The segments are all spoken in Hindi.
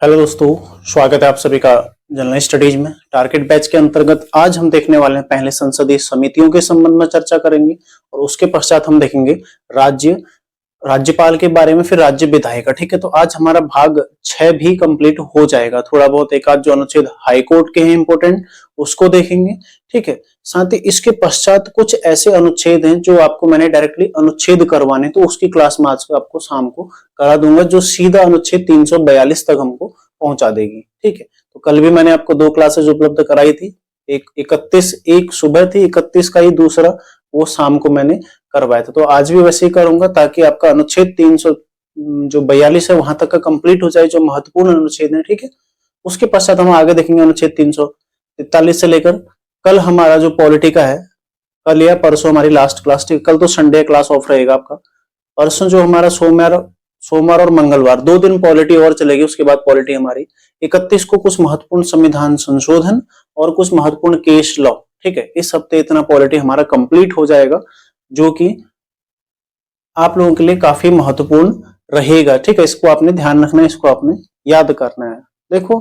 हेलो दोस्तों, स्वागत है आप सभी का जनरल स्टडीज में। टारगेट बैच के अंतर्गत आज हम देखने वाले हैं पहले संसदीय समितियों के संबंध में चर्चा करेंगे और उसके पश्चात हम देखेंगे राज्यपाल के बारे में, फिर राज्य विधायिका। ठीक है, तो आज हमारा भाग 6 भी कंप्लीट हो जाएगा। थोड़ा बहुत एक आध जो अनुच्छेद हाईकोर्ट के हैं इंपोर्टेंट, उसको देखेंगे। ठीक है, साथ ही इसके पश्चात कुछ ऐसे अनुच्छेद हैं जो आपको मैंने डायरेक्टली अनुच्छेद करवाने, तो उसकी क्लास में आज आपको शाम को करा दूंगा, जो सीधा अनुच्छेद 342 तक हमको पहुंचा देगी। ठीक है, तो कल भी मैंने आपको 2 क्लासेस उपलब्ध कराई थी। एक 31 एक सुबह थी, 31 का ही दूसरा वो शाम को मैंने करवाया था। तो आज भी वैसे ही करूंगा ताकि आपका अनुच्छेद 342 है वहां तक का कंप्लीट हो जाए, जो महत्वपूर्ण अनुच्छेद है। ठीक है, उसके पश्चात हम आगे देखेंगे अनुच्छेद 343 से लेकर। कल हमारा जो पॉलिटी का है, कल या परसों हमारी लास्ट क्लास। ठीक, कल तो संडे क्लास ऑफ रहेगा आपका। परसों जो हमारा सोमवार और मंगलवार 2 दिन पॉलिटी और चलेगी। उसके बाद पॉलिटी हमारी 31 को कुछ महत्वपूर्ण संविधान संशोधन और कुछ महत्वपूर्ण केस लॉ। ठीक है, इस हफ्ते इतना पॉलिटी हमारा कंप्लीट हो जाएगा, जो कि आप लोगों के लिए काफी महत्वपूर्ण रहेगा। ठीक है, इसको आपने ध्यान रखना है, इसको आपने याद करना है। देखो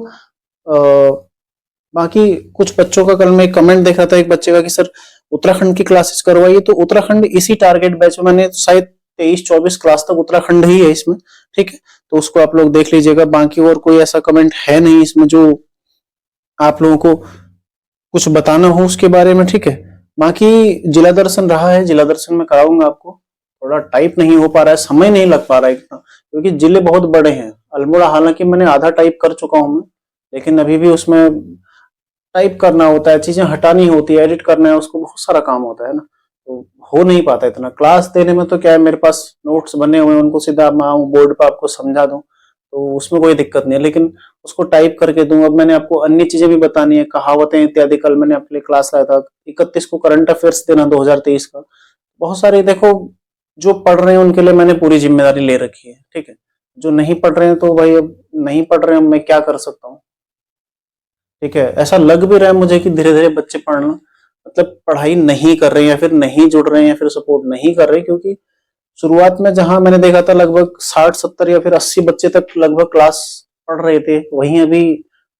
बाकी कुछ बच्चों का कल मैं एक कमेंट देख रहा था एक बच्चे का कि सर उत्तराखंड की क्लासेस करवाइए। तो उत्तराखंड इसी टारगेट बैच में मैंने शायद 23-24 क्लास तक उत्तराखंड ही है इसमें। ठीक है, तो उसको आप लोग देख लीजिएगा। बाकी और कोई ऐसा कमेंट है नहीं इसमें जो आप लोगों को कुछ बताना हो उसके बारे में। ठीक है, बाकी जिला दर्शन रहा है, जिला दर्शन में कराऊंगा आपको। थोड़ा टाइप नहीं हो पा रहा है, समय नहीं लग पा रहा है इतना, क्योंकि जिले बहुत बड़े हैं। अल्मोड़ा हालांकि मैंने आधा टाइप कर चुका हूं मैं, लेकिन अभी भी उसमें टाइप करना होता है, चीजें हटानी होती है, एडिट करना है, उसको बहुत सारा काम होता है ना, तो हो नहीं पाता इतना। क्लास देने में तो क्या है, मेरे पास नोट्स बने हुए हैं, उनको सीधा मैं आऊं बोर्ड पर आपको समझा दूं, तो उसमें कोई दिक्कत नहीं है। लेकिन उसको टाइप करके दूं। अब मैंने आपको अन्य चीजें भी बतानी है, कहावतें इत्यादि। कल मैंने आपके लिए क्लास लाया था। 31 को करंट अफेयर्स देना 2023 का। बहुत सारे देखो, जो पढ़ रहे हैं उनके लिए मैंने पूरी जिम्मेदारी ले रखी है। ठीक है, जो नहीं पढ़ रहे हैं तो भाई अब नहीं पढ़ रहे हैं, मैं क्या कर सकता हूँ। ठीक है, ऐसा लग भी रहा है मुझे कि धीरे धीरे बच्चे पढ़ना मतलब पढ़ाई नहीं कर रहे हैं, या फिर नहीं जुड़ रहे हैं, या फिर सपोर्ट नहीं कर रहे, क्योंकि शुरुआत में जहां मैंने देखा था लगभग 60-70 या फिर 80 बच्चे तक लगभग क्लास पढ़ रहे थे, वहीं अभी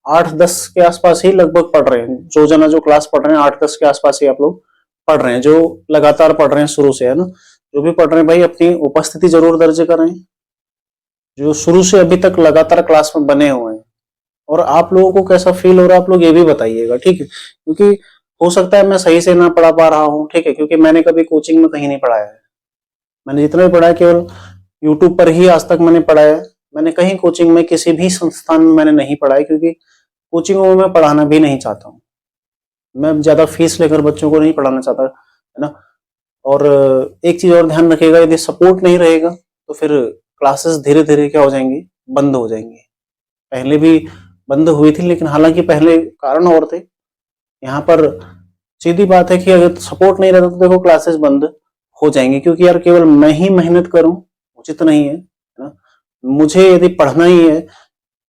8-10 के आसपास ही लगभग पढ़ रहे हैं। जो जना जो क्लास पढ़ रहे हैं 8-10 के आसपास ही आप लोग पढ़ रहे हैं, जो लगातार पढ़ रहे हैं शुरू से, है ना। जो भी पढ़ रहे हैं भाई अपनी उपस्थिति जरूर दर्ज करें, जो शुरू से अभी तक लगातार क्लास में बने हुए हैं। और आप लोगों को कैसा फील हो रहा है आप लोग ये भी बताइएगा। ठीक है, क्योंकि हो सकता है मैं सही से ना पढ़ा पा रहा हूँ। ठीक है, क्योंकि मैंने कभी कोचिंग में कहीं नहीं पढ़ाया है। मैंने जितना भी पढ़ा है केवल यूट्यूब पर ही आज तक मैंने पढ़ा है। मैंने कहीं कोचिंग में किसी भी संस्थान में मैंने नहीं पढ़ा है, क्योंकि कोचिंगों में मैं पढ़ाना भी नहीं चाहता हूँ। मैं ज्यादा फीस लेकर बच्चों को नहीं पढ़ाना चाहता, है ना। और एक चीज और ध्यान रखिएगा, यदि सपोर्ट नहीं रहेगा तो फिर क्लासेस धीरे धीरे क्या हो जाएंगी, बंद हो जाएंगी। पहले भी बंद हुई थी, लेकिन हालांकि पहले कारण और थे। यहाँ पर सीधी बात है कि अगर सपोर्ट नहीं रहता तो देखो क्लासेस बंद हो जाएंगे, क्योंकि यार केवल मैं ही मेहनत करूं उचित नहीं है ना। मुझे यदि पढ़ना ही है,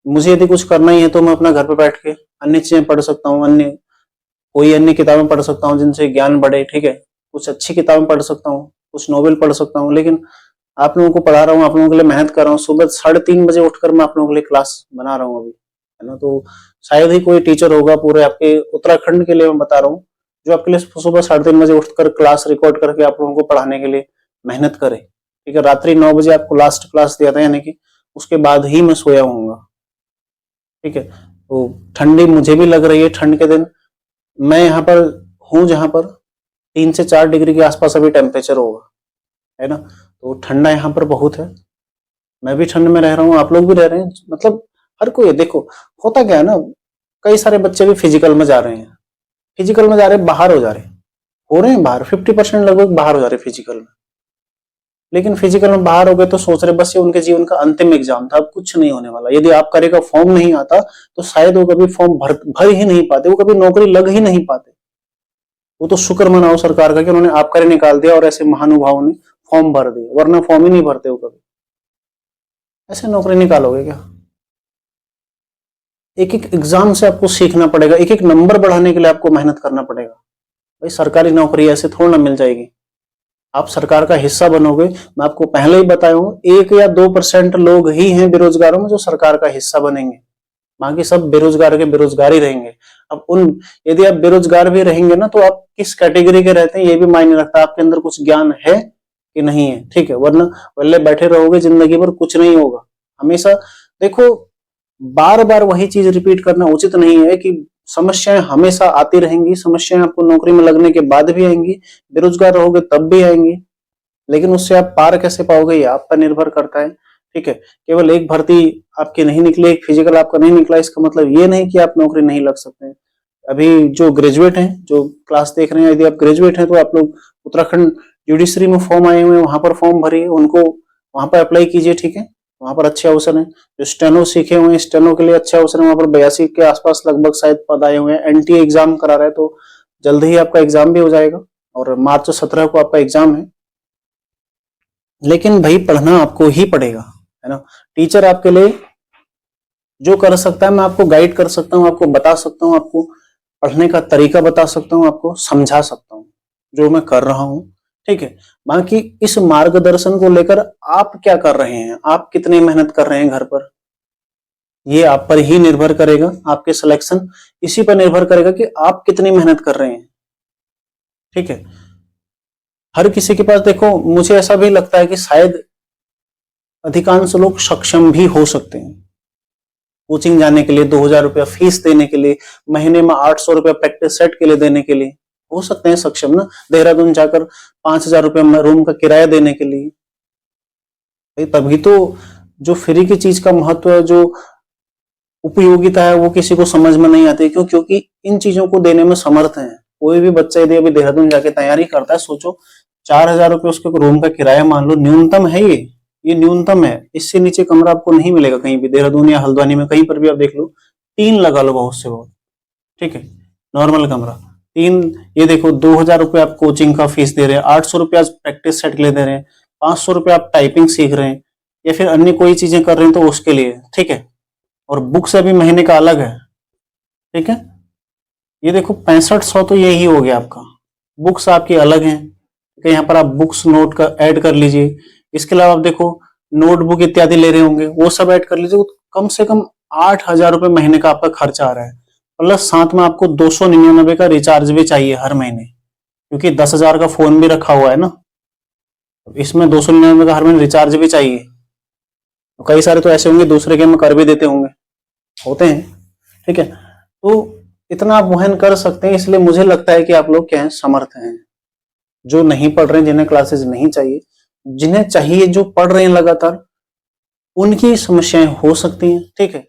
मुझे यदि कुछ करना ही है, तो मैं अपना घर पे बैठ के अन्य चीजें पढ़ सकता हूँ, कोई अन्य किताबें पढ़ सकता हूँ जिनसे ज्ञान बढ़े। ठीक है, कुछ अच्छी किताबें पढ़ सकता हूँ, कुछ नॉवेल पढ़ सकता हूँ। लेकिन आप लोगों को पढ़ा रहा हूँ, आप लोगों के लिए मेहनत कर रहा हूँ, सुबह 3:30 बजे उठकर मैं आप लोगों के लिए क्लास बना रहा हूँ अभी, है ना। तो शायद ही कोई टीचर होगा पूरे आपके उत्तराखंड के लिए, मैं बता रहा हूँ, जो आपके लिए सुबह 3:30 बजे उठकर क्लास रिकॉर्ड करके आप लोगों को पढ़ाने के लिए मेहनत करे। ठीक है, रात्रि 9 बजे आपको लास्ट क्लास दिया था, यानी कि उसके बाद ही मैं सोया हूँ। ठीक है, तो ठंडी मुझे भी लग रही है। ठंड के दिन मैं यहाँ पर हूँ जहां पर 3 से 4 डिग्री के आसपास अभी टेम्परेचर होगा, है ना। तो ठंडा यहाँ पर बहुत है। मैं भी ठंड में रह रहा हूँ, आप लोग भी रह रहे हैं, मतलब हर कोई। देखो होता क्या है ना, कई सारे बच्चे भी फिजिकल में जा रहे हैं, फिजिकल में जा रहे हैं, बाहर हो रहे हैं बाहर 50% लगभग बाहर हो जा रहे हैं फिजिकल में। लेकिन फिजिकल में बाहर हो गए तो सोच रहे बस ये उनके जीवन का अंतिम एग्जाम था, अब कुछ नहीं होने वाला। यदि आप करेगा फॉर्म नहीं आता तो शायद वो कभी फॉर्म भर ही नहीं पाते, वो कभी नौकरी लग ही नहीं पाते। वो तो शुक्र मनाओ सरकार का कि उन्होंने आप करे निकाल दिया और ऐसे महानुभावों ने फॉर्म भर दिए, वरना फॉर्म ही नहीं भरते हो कभी। ऐसे नौकरी निकालोगे क्या? एक एक एग्जाम से आपको सीखना पड़ेगा, एक एक नंबर बढ़ाने के लिए आपको मेहनत करना पड़ेगा। भाई सरकारी नौकरी ऐसे थोड़ा ना मिल जाएगी। आप सरकार का हिस्सा बनोगे। मैं आपको पहले ही बताया हूं, 1 या 2% लोग ही हैं बेरोजगारों में जो सरकार का हिस्सा बनेंगे। बाकी सब बेरोजगार के बेरोजगार ही रहेंगे। अब यदि आप बेरोजगार भी रहेंगे ना, तो आप किस कैटेगरी के रहते हैं ये भी मायने रखता है, आपके अंदर कुछ ज्ञान है कि नहीं है, ठीक है। वरना वल्ले बैठे रहोगे जिंदगी भर, कुछ नहीं होगा। हमेशा देखो, बार बार वही चीज रिपीट करना उचित नहीं है कि समस्याएं हमेशा आती रहेंगी, समस्याएं आपको नौकरी में लगने के बाद भी आएंगी, बेरोजगार रहोगे तब भी आएंगी, लेकिन उससे आप पार कैसे पाओगे ये आप पर निर्भर करता है, ठीक है। केवल एक भर्ती आपकी नहीं निकली, एक फिजिकल आपका नहीं निकला, इसका मतलब ये नहीं कि आप नौकरी नहीं लग सकते हैं। अभी जो ग्रेजुएट हैं, जो क्लास देख रहे हैं, यदि आप ग्रेजुएट हैं तो आप लोग उत्तराखंड जुडिशरी में फॉर्म आए हुए हैं, वहां पर फॉर्म भरिए, उनको वहां पर अप्लाई कीजिए, ठीक है। वहां पर अच्छे अवसर हैं। जो स्टेनो सीखे हुए हैं, स्टेनो के लिए अच्छे अवसर है, वहां पर 82 के आसपास लगभग शायद पद आए हुए हैं। एनटीए एग्जाम करा रहा है, तो जल्द ही आपका एग्जाम भी हो जाएगा, और मार्च 17 को आपका एग्जाम है। लेकिन भाई पढ़ना आपको ही पड़ेगा, है ना। टीचर आपके लिए जो कर सकता है, मैं आपको गाइड कर सकता हूँ, आपको बता सकता हूँ, आपको पढ़ने का तरीका बता सकता हूँ, आपको समझा सकता हूँ, जो मैं कर रहा हूँ, ठीक है। बाकी इस मार्गदर्शन को लेकर आप क्या कर रहे हैं, आप कितनी मेहनत कर रहे हैं घर पर, ये आप पर ही निर्भर करेगा। आपके सिलेक्शन इसी पर निर्भर करेगा कि आप कितनी मेहनत कर रहे हैं, ठीक है। हर किसी के पास, देखो मुझे ऐसा भी लगता है कि शायद अधिकांश लोग सक्षम भी हो सकते हैं कोचिंग जाने के लिए, 2000 रुपया फीस देने के लिए, महीने में 800 रुपया प्रैक्टिस सेट के लिए देने के लिए हो सकते हैं सक्षम ना। देहरादून जाकर 5000 रुपया रूम का किराया देने के लिए, तभी तो जो फ्री की चीज का महत्व है, जो उपयोगिता है, वो किसी को समझ में नहीं आती। क्यों? क्योंकि इन चीजों को देने में समर्थ है। कोई भी बच्चा यदि अभी देहरादून जाके तैयारी करता है, सोचो 4000 रुपये उसके रूम का किराया मान लो, न्यूनतम है ये न्यूनतम है। इससे नीचे कमरा आपको नहीं मिलेगा कहीं भी, देहरादून या हल्द्वानी में कहीं पर भी आप देख लो, 3 लगा लो बहुत से बहुत, ठीक है। नॉर्मल कमरा 3। ये देखो 2000 रुपये आप कोचिंग का फीस दे रहे हैं, 800 रुपया प्रैक्टिस सेट के लिए दे रहे हैं, 500 रुपया आप टाइपिंग सीख रहे हैं, या फिर अन्य कोई चीजें कर रहे हैं तो उसके लिए, ठीक है। और बुक्स अभी महीने का अलग है, ठीक है। ये देखो 6500 तो यही हो गया आपका, बुक्स आपकी अलग हैं, तो यहाँ पर आप बुक्स नोट का ऐड कर लीजिए। इसके अलावा आप देखो नोटबुक इत्यादि ले रहे होंगे, वो सब ऐड कर लीजिए। कम से कम 8000 रुपये महीने का आपका खर्चा आ रहा है, प्लस साथ में आपको 299 का रिचार्ज भी चाहिए हर महीने, क्योंकि 10,000 का फोन भी रखा हुआ है ना, इसमें 299 का हर महीने रिचार्ज भी चाहिए। तो कई सारे तो ऐसे होंगे दूसरे के में कर भी देते होंगे, होते हैं, ठीक है। तो इतना आप वहन कर सकते हैं, इसलिए मुझे लगता है कि आप लोग क्या है, समर्थ हैं। जो नहीं पढ़ रहे हैं, जिन्हें क्लासेस नहीं चाहिए, जिन्हें चाहिए, जो पढ़ रहे हैं लगातार, उनकी समस्याएं हो सकती हैं, ठीक है।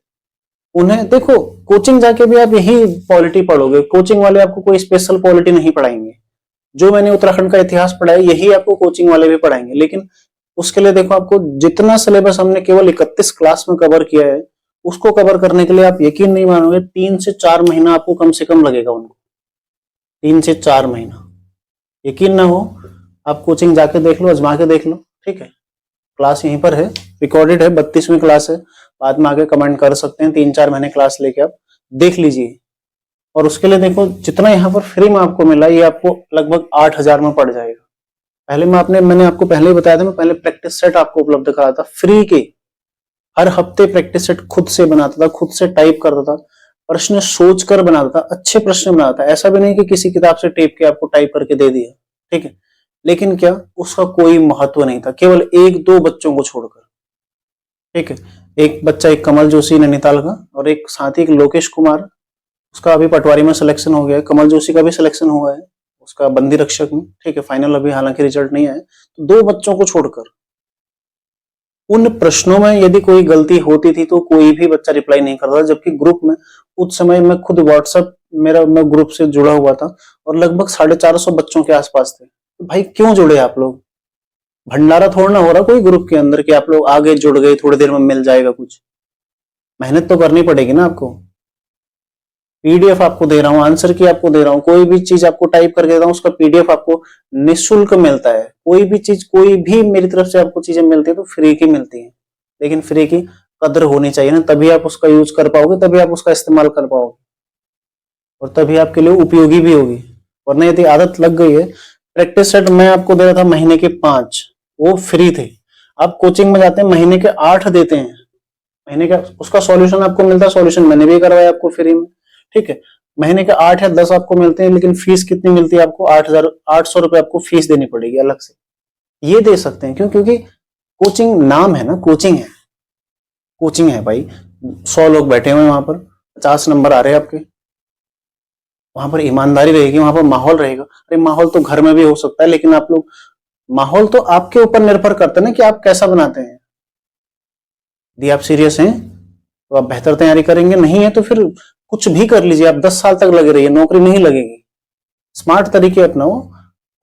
उन्हें देखो, कोचिंग जाके भी आप यही पॉलिटी पढ़ोगे, कोचिंग वाले आपको कोई स्पेशल पॉलिटी नहीं पढ़ाएंगे। जो मैंने उत्तराखंड का इतिहास पढ़ा है, यही आपको कोचिंग वाले भी पढ़ाएंगे। लेकिन उसके लिए देखो, आपको जितना सिलेबस हमने केवल 31 क्लास में कवर किया है, उसको कवर करने के लिए आप यकीन नहीं मानोगे 3 से 4 महीना आपको कम से कम लगेगा उनको, 3 से 4 महीना। यकीन ना हो, आप कोचिंग जाके देख लो, आजमा के देख लो, ठीक है। क्लास यहीं पर है, रिकॉर्डेड है, 32वीं क्लास है। बाद में आगे कमेंट कर सकते हैं, 3-4 महीने क्लास लेके आप देख लीजिए। और उसके लिए देखो, जितना यहाँ पर फ्री में आपको मिला, ये आपको लगभग 8000 में पड़ जाएगा। पहले मैंने आपको पहले ही बताया था, मैं पहले प्रैक्टिस सेट आपको उपलब्ध कराया था फ्री के। हर हफ्ते प्रैक्टिस सेट खुद से बनाता था, खुद से टाइप करता था, प्रश्न सोच कर बनाता था, अच्छे प्रश्न बनाता था। ऐसा भी नहीं कि किसी किताब से टेप के आपको टाइप करके दे दिया, ठीक है। लेकिन क्या उसका कोई महत्व नहीं था, केवल 1-2 बच्चों को छोड़कर, ठीक है। एक बच्चा, एक कमल जोशी नैनीताल का, और एक साथी एक लोकेश कुमार, उसका अभी पटवारी में सिलेक्शन हो गया है। कमल जोशी का भी सिलेक्शन हुआ है, उसका बंदी रक्षक में, ठीक है। फाइनल अभी हालांकि रिजल्ट नहीं आया। तो 2 बच्चों को छोड़कर उन प्रश्नों में यदि कोई गलती होती थी तो कोई भी बच्चा रिप्लाई नहीं करता, जबकि ग्रुप में उस समय मैं खुद व्हाट्सएप मैं ग्रुप से जुड़ा हुआ था, और लगभग 450 बच्चों के आसपास थे। तो भाई क्यों जुड़े आप लोग? भंडारा थोड़ा ना हो रहा कोई ग्रुप के अंदर कि आप लोग आगे जुड़ गए, थोड़ी देर में मिल जाएगा कुछ। मेहनत तो करनी पड़ेगी ना आपको। पीडीएफ आपको दे रहा हूँ, आंसर की आपको दे रहा हूँ, कोई भी चीज आपको टाइप करके दे रहा हूँ, उसका पीडीएफ आपको निःशुल्क मिलता है। कोई भी चीज, कोई भी मेरी तरफ से आपको चीजें मिलती है तो फ्री की मिलती है, लेकिन फ्री की कदर होनी चाहिए ना, तभी आप उसका यूज कर पाओगे, तभी आप उसका इस्तेमाल कर पाओगे, और तभी आपके लिए उपयोगी भी होगी। वरना यदि आदत लग गई है, प्रैक्टिस सेट मैं आपको दे रहा था महीने के 5, वो फ्री थे। आप कोचिंग में जाते हैं, महीने के 8 देते हैं, महीने का उसका सॉल्यूशन आपको मिलता है, सॉल्यूशन मैंने भी करवाया आपको फ्री में, ठीक है। महीने के 8 या 10 आपको मिलते हैं, लेकिन फीस कितनी मिलती है आपको? 8,800 रुपए आपको फीस देनी पड़ेगी अलग से। ये दे सकते हैं क्यों? क्योंकि कोचिंग नाम है ना, कोचिंग है, कोचिंग है भाई। 100 लोग बैठे हुए हैं वहां पर, 50 नंबर आ रहे हैं आपके, वहां पर ईमानदारी रहेगी, वहां पर माहौल रहेगा। अरे माहौल तो घर में भी हो सकता है, लेकिन आप लोग, माहौल तो आपके ऊपर निर्भर करता है ना कि आप कैसा बनाते हैं। यदि आप सीरियस हैं तो आप बेहतर तैयारी करेंगे, नहीं है तो फिर कुछ भी कर लीजिए, आप 10 साल तक लगे रहिए, नौकरी नहीं लगेगी। स्मार्ट तरीके अपनाओ,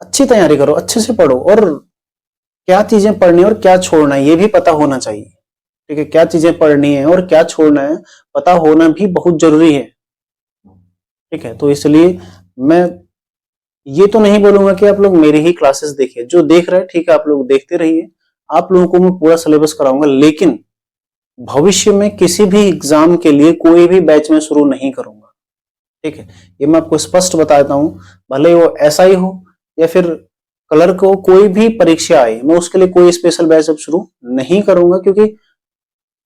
अच्छी तैयारी करो, अच्छे से पढ़ो, और क्या चीजें पढ़नी है और क्या छोड़ना है ये भी पता होना चाहिए, ठीक है। क्या चीजें पढ़नी है और क्या छोड़ना है पता होना भी बहुत जरूरी है, ठीक है। तो इसलिए मैं ये तो नहीं बोलूंगा कि आप लोग मेरी ही क्लासेस देखिए, जो देख रहे हैं ठीक है, आप लोग देखते रहिए, आप लोगों को मैं पूरा सिलेबस कराऊंगा, लेकिन भविष्य में किसी भी एग्जाम के लिए कोई भी बैच में शुरू नहीं करूंगा, ठीक है। ये मैं आपको स्पष्ट बताता हूं, भले वो SI हो या फिर क्लर्क हो, कोई भी परीक्षा आए, मैं उसके लिए कोई स्पेशल बैच अब शुरू नहीं करूंगा, क्योंकि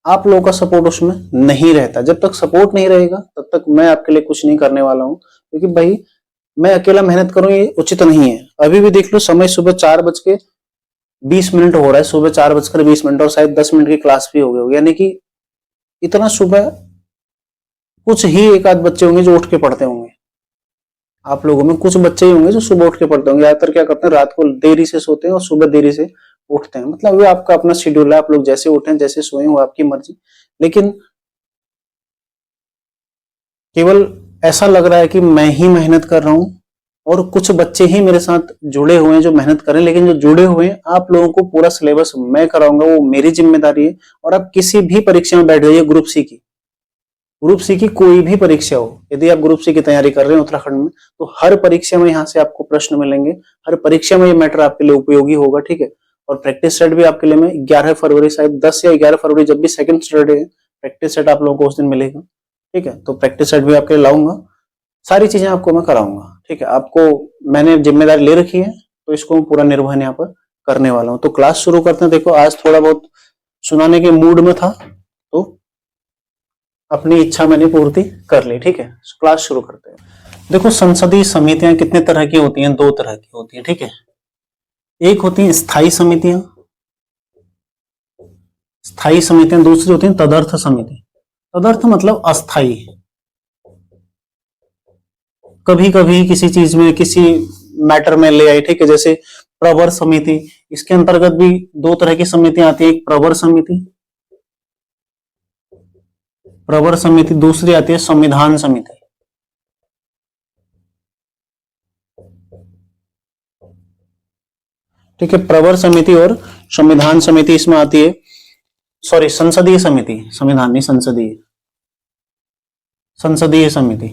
आप लोगों का सपोर्ट उसमें नहीं रहता। जब तक सपोर्ट नहीं रहेगा तब तक मैं आपके लिए कुछ नहीं करने वाला हूं, क्योंकि भाई मैं अकेला मेहनत करूं ये उचित नहीं है। अभी भी देख लो समय सुबह 4:20 हो रहा है, सुबह 4:20, और शायद 10 मिनट की क्लास भी हो गई होगी, यानी कि इतना सुबह कुछ ही एक आध बच्चे होंगे जो उठ के पढ़ते होंगे। आप लोगों में कुछ बच्चे ही होंगे जो सुबह उठ के पढ़ते होंगे, ज्यादातर क्या करते हैं रात को देरी से सोते हैं और सुबह देरी से उठते हैं। मतलब ये आपका अपना शेड्यूल है, आप लोग जैसे उठें जैसे सोएं वो आपकी मर्जी। लेकिन केवल ऐसा लग रहा है कि मैं ही मेहनत कर रहा हूं और कुछ बच्चे ही मेरे साथ जुड़े हुए हैं जो मेहनत करें, लेकिन जो जुड़े हुए हैं आप लोगों को पूरा सिलेबस मैं कराऊंगा, वो मेरी जिम्मेदारी है। और आप किसी भी परीक्षा में बैठ जाइए, ग्रुप सी की, ग्रुप सी की कोई भी परीक्षा हो, यदि आप ग्रुप सी की तैयारी कर रहे हैं उत्तराखंड में, तो हर परीक्षा में यहाँ से आपको प्रश्न मिलेंगे, हर परीक्षा में ये मैटर आपके लिए उपयोगी होगा, ठीक है। और प्रैक्टिस सेट भी आपके लिए मैं 11 फरवरी, शायद 10 या 11 फरवरी, जब भी सेकंड सैटरडे है, प्रैक्टिस सेट आप लोगों को उस दिन मिलेगा, ठीक है। तो प्रैक्टिस सेट भी आपके लिए लाऊंगा, सारी चीजें आपको मैं कराऊंगा, ठीक है। आपको मैंने जिम्मेदारी ले रखी है, तो इसको मैं पूरा निर्वहन यहाँ पर करने वाला हूँ। तो क्लास शुरू करते हैं। देखो आज थोड़ा बहुत सुनाने के मूड में था, तो अपनी इच्छा मैंने पूर्ति कर ली, ठीक है। क्लास शुरू करते हैं। देखो संसदीय समितियां कितने तरह की होती हैं? 2 तरह की होती हैं, ठीक है। एक होती है स्थायी समितियां, स्थायी समितियां, दूसरी होती है तदर्थ समिति। तदर्थ मतलब अस्थाई, कभी कभी किसी चीज में, किसी मैटर में ले आई, ठीक है। जैसे प्रवर समिति, इसके अंतर्गत भी 2 तरह की समितियां आती है, एक प्रवर समिति, प्रवर समिति, दूसरी आती है संविधान समिति। ठीक है, प्रवर समिति और संविधान समिति इसमें आती है, सॉरी संसदीय समिति, संविधान नहीं, संसदीय, संसदीय समिति,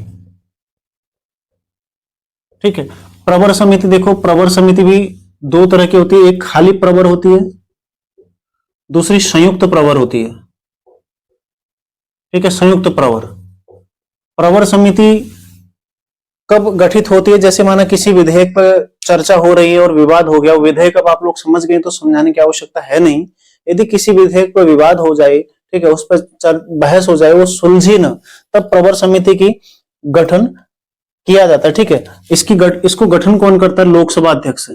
ठीक है। प्रवर समिति, देखो प्रवर समिति भी 2 तरह की होती है, एक खाली प्रवर होती है, दूसरी संयुक्त प्रवर होती है, ठीक है। संयुक्त प्रवर, प्रवर समिति कब गठित होती है? जैसे माना किसी विधेयक पर चर्चा हो रही है और विवाद हो गया, विधेयक अब आप लोग समझ गए तो समझाने की आवश्यकता है नहीं। यदि किसी विधेयक पर विवाद हो जाए, ठीक है, उस पर बहस हो जाए, वो सुलझी न, तब प्रवर समिति की गठन किया जाता है, ठीक है। इसको गठन कौन करता है? लोकसभा अध्यक्ष,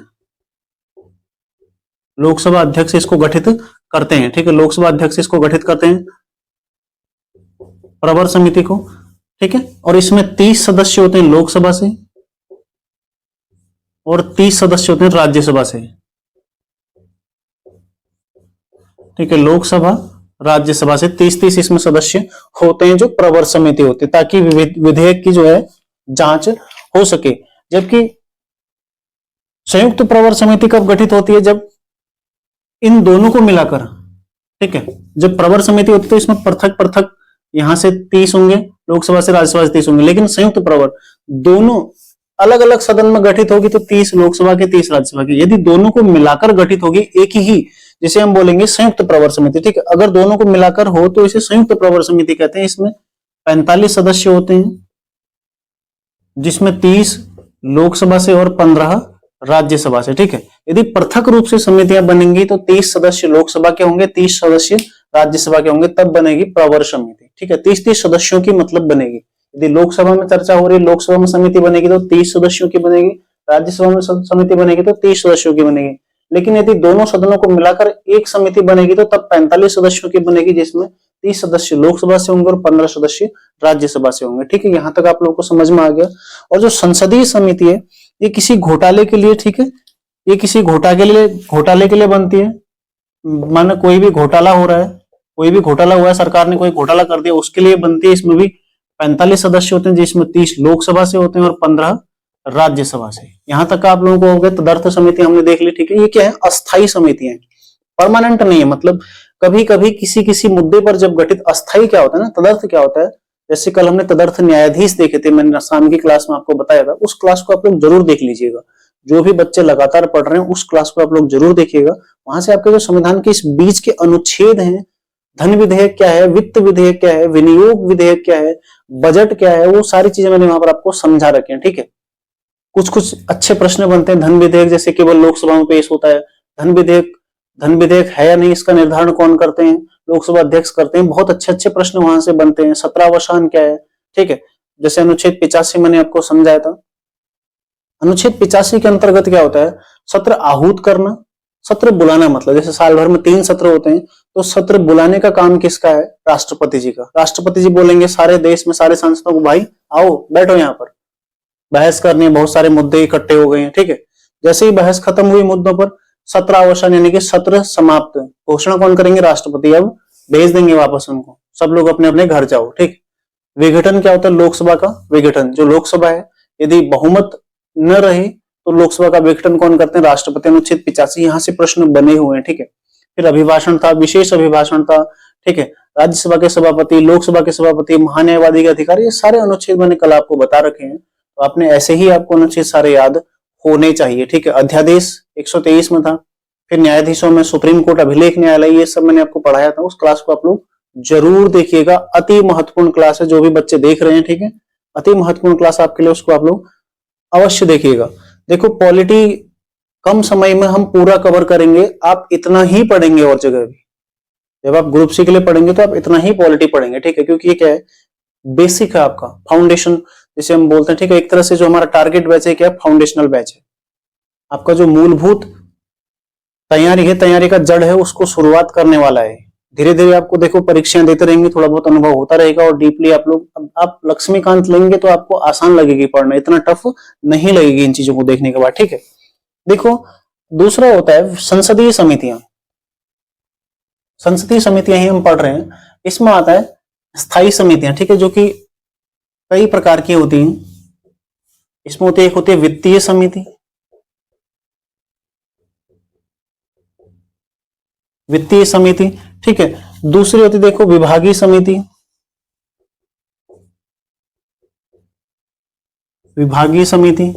लोकसभा अध्यक्ष इसको गठित करते हैं, ठीक है। लोकसभा अध्यक्ष इसको गठित करते हैं प्रवर समिति को, ठीक है। और इसमें 30 सदस्य होते हैं लोकसभा से और 30 सदस्य होते हैं राज्यसभा से, ठीक है। लोकसभा राज्यसभा से 30-30 इसमें सदस्य होते हैं जो प्रवर समिति होती है, ताकि विधेयक की जो है जांच हो सके। जबकि संयुक्त प्रवर समिति कब गठित होती है? जब इन दोनों को मिलाकर, ठीक है, जब प्रवर समिति होती है तो इसमें पृथक पृथक यहां से 30 होंगे, लोकसभा से राज्यसभा से 30 होंगे, लेकिन संयुक्त प्रवर दोनों अलग अलग सदन में गठित होगी तो 30 लोकसभा के 30 राज्यसभा की। यदि दोनों को मिलाकर गठित होगी एक ही, जिसे हम बोलेंगे संयुक्त प्रवर समिति, ठीक है। अगर दोनों को मिलाकर हो तो इसे संयुक्त प्रवर समिति कहते हैं। इसमें 45 सदस्य होते हैं, जिसमें 30 लोकसभा से और 15 राज्यसभा से, ठीक है। यदि पृथक रूप से समितियां बनेंगी तो 30 सदस्य लोकसभा के होंगे, 30 सदस्य राज्यसभा के होंगे तब बनेगी प्रवर समिति। ठीक है, 30-30 सदस्यों की मतलब बनेगी। यदि लोकसभा में चर्चा हो रही है, लोकसभा में समिति बनेगी तो 30 सदस्यों की बनेगी, राज्यसभा में समिति बनेगी तो 30 सदस्यों की बनेगी। लेकिन यदि दोनों सदनों को मिलाकर एक समिति बनेगी तो तब 45 सदस्यों की बनेगी, जिसमें 30 सदस्य लोकसभा से होंगे और 15 सदस्य राज्यसभा से होंगे। ठीक है, यहां तक आप लोगों को समझ में आ गया। और जो संसदीय समिति है, ये किसी घोटाले के लिए, ठीक है, ये किसी घोटाले के लिए बनती है। माने कोई भी घोटाला हो रहा है, कोई भी घोटाला हुआ है, सरकार ने कोई घोटाला कर दिया, उसके लिए बनती है। इसमें भी 45 सदस्य होते हैं, जिसमें 30 लोकसभा से होते हैं और 15 राज्यसभा से। यहां तक आप लोगों को हो गया। तदर्थ समिति हमने देख ली। ठीक है, ये क्या है? अस्थायी समितियां, परमानेंट नहीं है। मतलब कभी कभी किसी किसी मुद्दे पर जब गठित, अस्थायी क्या होता है ना, तदर्थ क्या होता है, जैसे कल हमने तदर्थ न्यायाधीश देखे थे, मैंने शाम की क्लास में आपको बताया था, उस क्लास को आप लोग जरूर देख लीजिएगा। जो भी बच्चे लगातार पढ़ रहे हैं उस क्लास को आप लोग जरूर देखिएगा। वहां से आपके जो संविधान के इस बीच के अनुच्छेद हैं, धन विधेयक क्या है, वित्त विधेयक क्या है, विनियोग विधेयक क्या है, बजट क्या है, वो सारी चीजें मैंने वहां पर आपको समझा रखी हैं। ठीक है, कुछ कुछ अच्छे प्रश्न बनते हैं। धन विधेयक जैसे केवल लोकसभा में पेश होता है, धन विधेयक है या नहीं, इसका निर्धारण कौन करते हैं? लोकसभा अध्यक्ष करते हैं। बहुत अच्छे अच्छे प्रश्न वहां से बनते हैं। सत्रावसान क्या है? ठीक है, जैसे अनुच्छेद 85 मैंने आपको समझाया था। अनुच्छेद 85 के अंतर्गत क्या होता है? सत्र आहूत करना, सत्र बुलाना। मतलब जैसे साल भर में 3 सत्र होते हैं, तो सत्र बुलाने का काम किसका है? राष्ट्रपति जी का। राष्ट्रपति जी बोलेंगे सारे देश में सारे सांसदों को, भाई आओ बैठो यहाँ पर, बहस करनी है, बहुत सारे मुद्दे इकट्ठे हो गए हैं। ठीक है, जैसे ही बहस खत्म हुई मुद्दों पर, सत्रावसान यानी कि सत्र समाप्त, घोषणा कौन करेंगे? राष्ट्रपति। अब भेज देंगे वापस उनको, सब लोग अपने अपने घर जाओ। ठीक, विघटन क्या होता है? लोकसभा का विघटन। जो लोकसभा है, यदि बहुमत न रहे तो लोकसभा का विघटन कौन करते हैं? राष्ट्रपति। अनुच्छेद 85 यहां से प्रश्न बने हुए हैं। ठीक है, फिर अभिभाषण था, विशेष अभिभाषण था। ठीक है, राज्यसभा के सभापति, लोकसभा के सभापति, महान्यायवादी के अधिकारी, ये सारे अनुच्छेद मैंने कल आपको बता रखे हैं। तो आपने ऐसे ही आपको अनुच्छेद सारे याद होने चाहिए। ठीक है, अध्यादेश 123 में था, फिर न्यायाधीशों में सुप्रीम कोर्ट, अभिलेख न्यायालय, ये सब मैंने आपको पढ़ाया था। उस क्लास को आप लोग जरूर देखिएगा। अति महत्वपूर्ण क्लास है, जो भी बच्चे देख रहे हैं। ठीक है, अति महत्वपूर्ण क्लास आपके लिए, उसको आप लोग अवश्य देखिएगा। देखो, पॉलिटी कम समय में हम पूरा कवर करेंगे, आप इतना ही पढ़ेंगे और जगह भी। जब आप ग्रुप सी के लिए पढ़ेंगे तो आप इतना ही पॉलिटी पढ़ेंगे। ठीक है, क्योंकि ये क्या है? बेसिक है आपका, फाउंडेशन जिसे हम बोलते हैं। ठीक है, एक तरह से जो हमारा टारगेट बैच है क्या? फाउंडेशनल बैच है। आपका जो मूलभूत तैयारी है, तैयारी का जड़ है, उसको शुरुआत करने वाला है। धीरे धीरे आपको देखो परीक्षाएं देते रहेंगे, थोड़ा बहुत अनुभव होता रहेगा और डीपली आप लोग, आप लक्ष्मीकांत लेंगे तो आपको आसान लगेगी पढ़ना, इतना टफ नहीं लगेगी इन चीजों को देखने के बाद। ठीक है, देखो दूसरा होता है संसदीय समितियां। संसदीय समितियां ही हम पढ़ रहे हैं। इसमें आता है स्थायी समितियां। ठीक है, जो कि कई प्रकार की होती हैं। इसमें होती है, एक होती है वित्तीय समिति, वित्तीय समिति। ठीक है, दूसरी होती देखो विभागीय समिति, विभागीय समिति।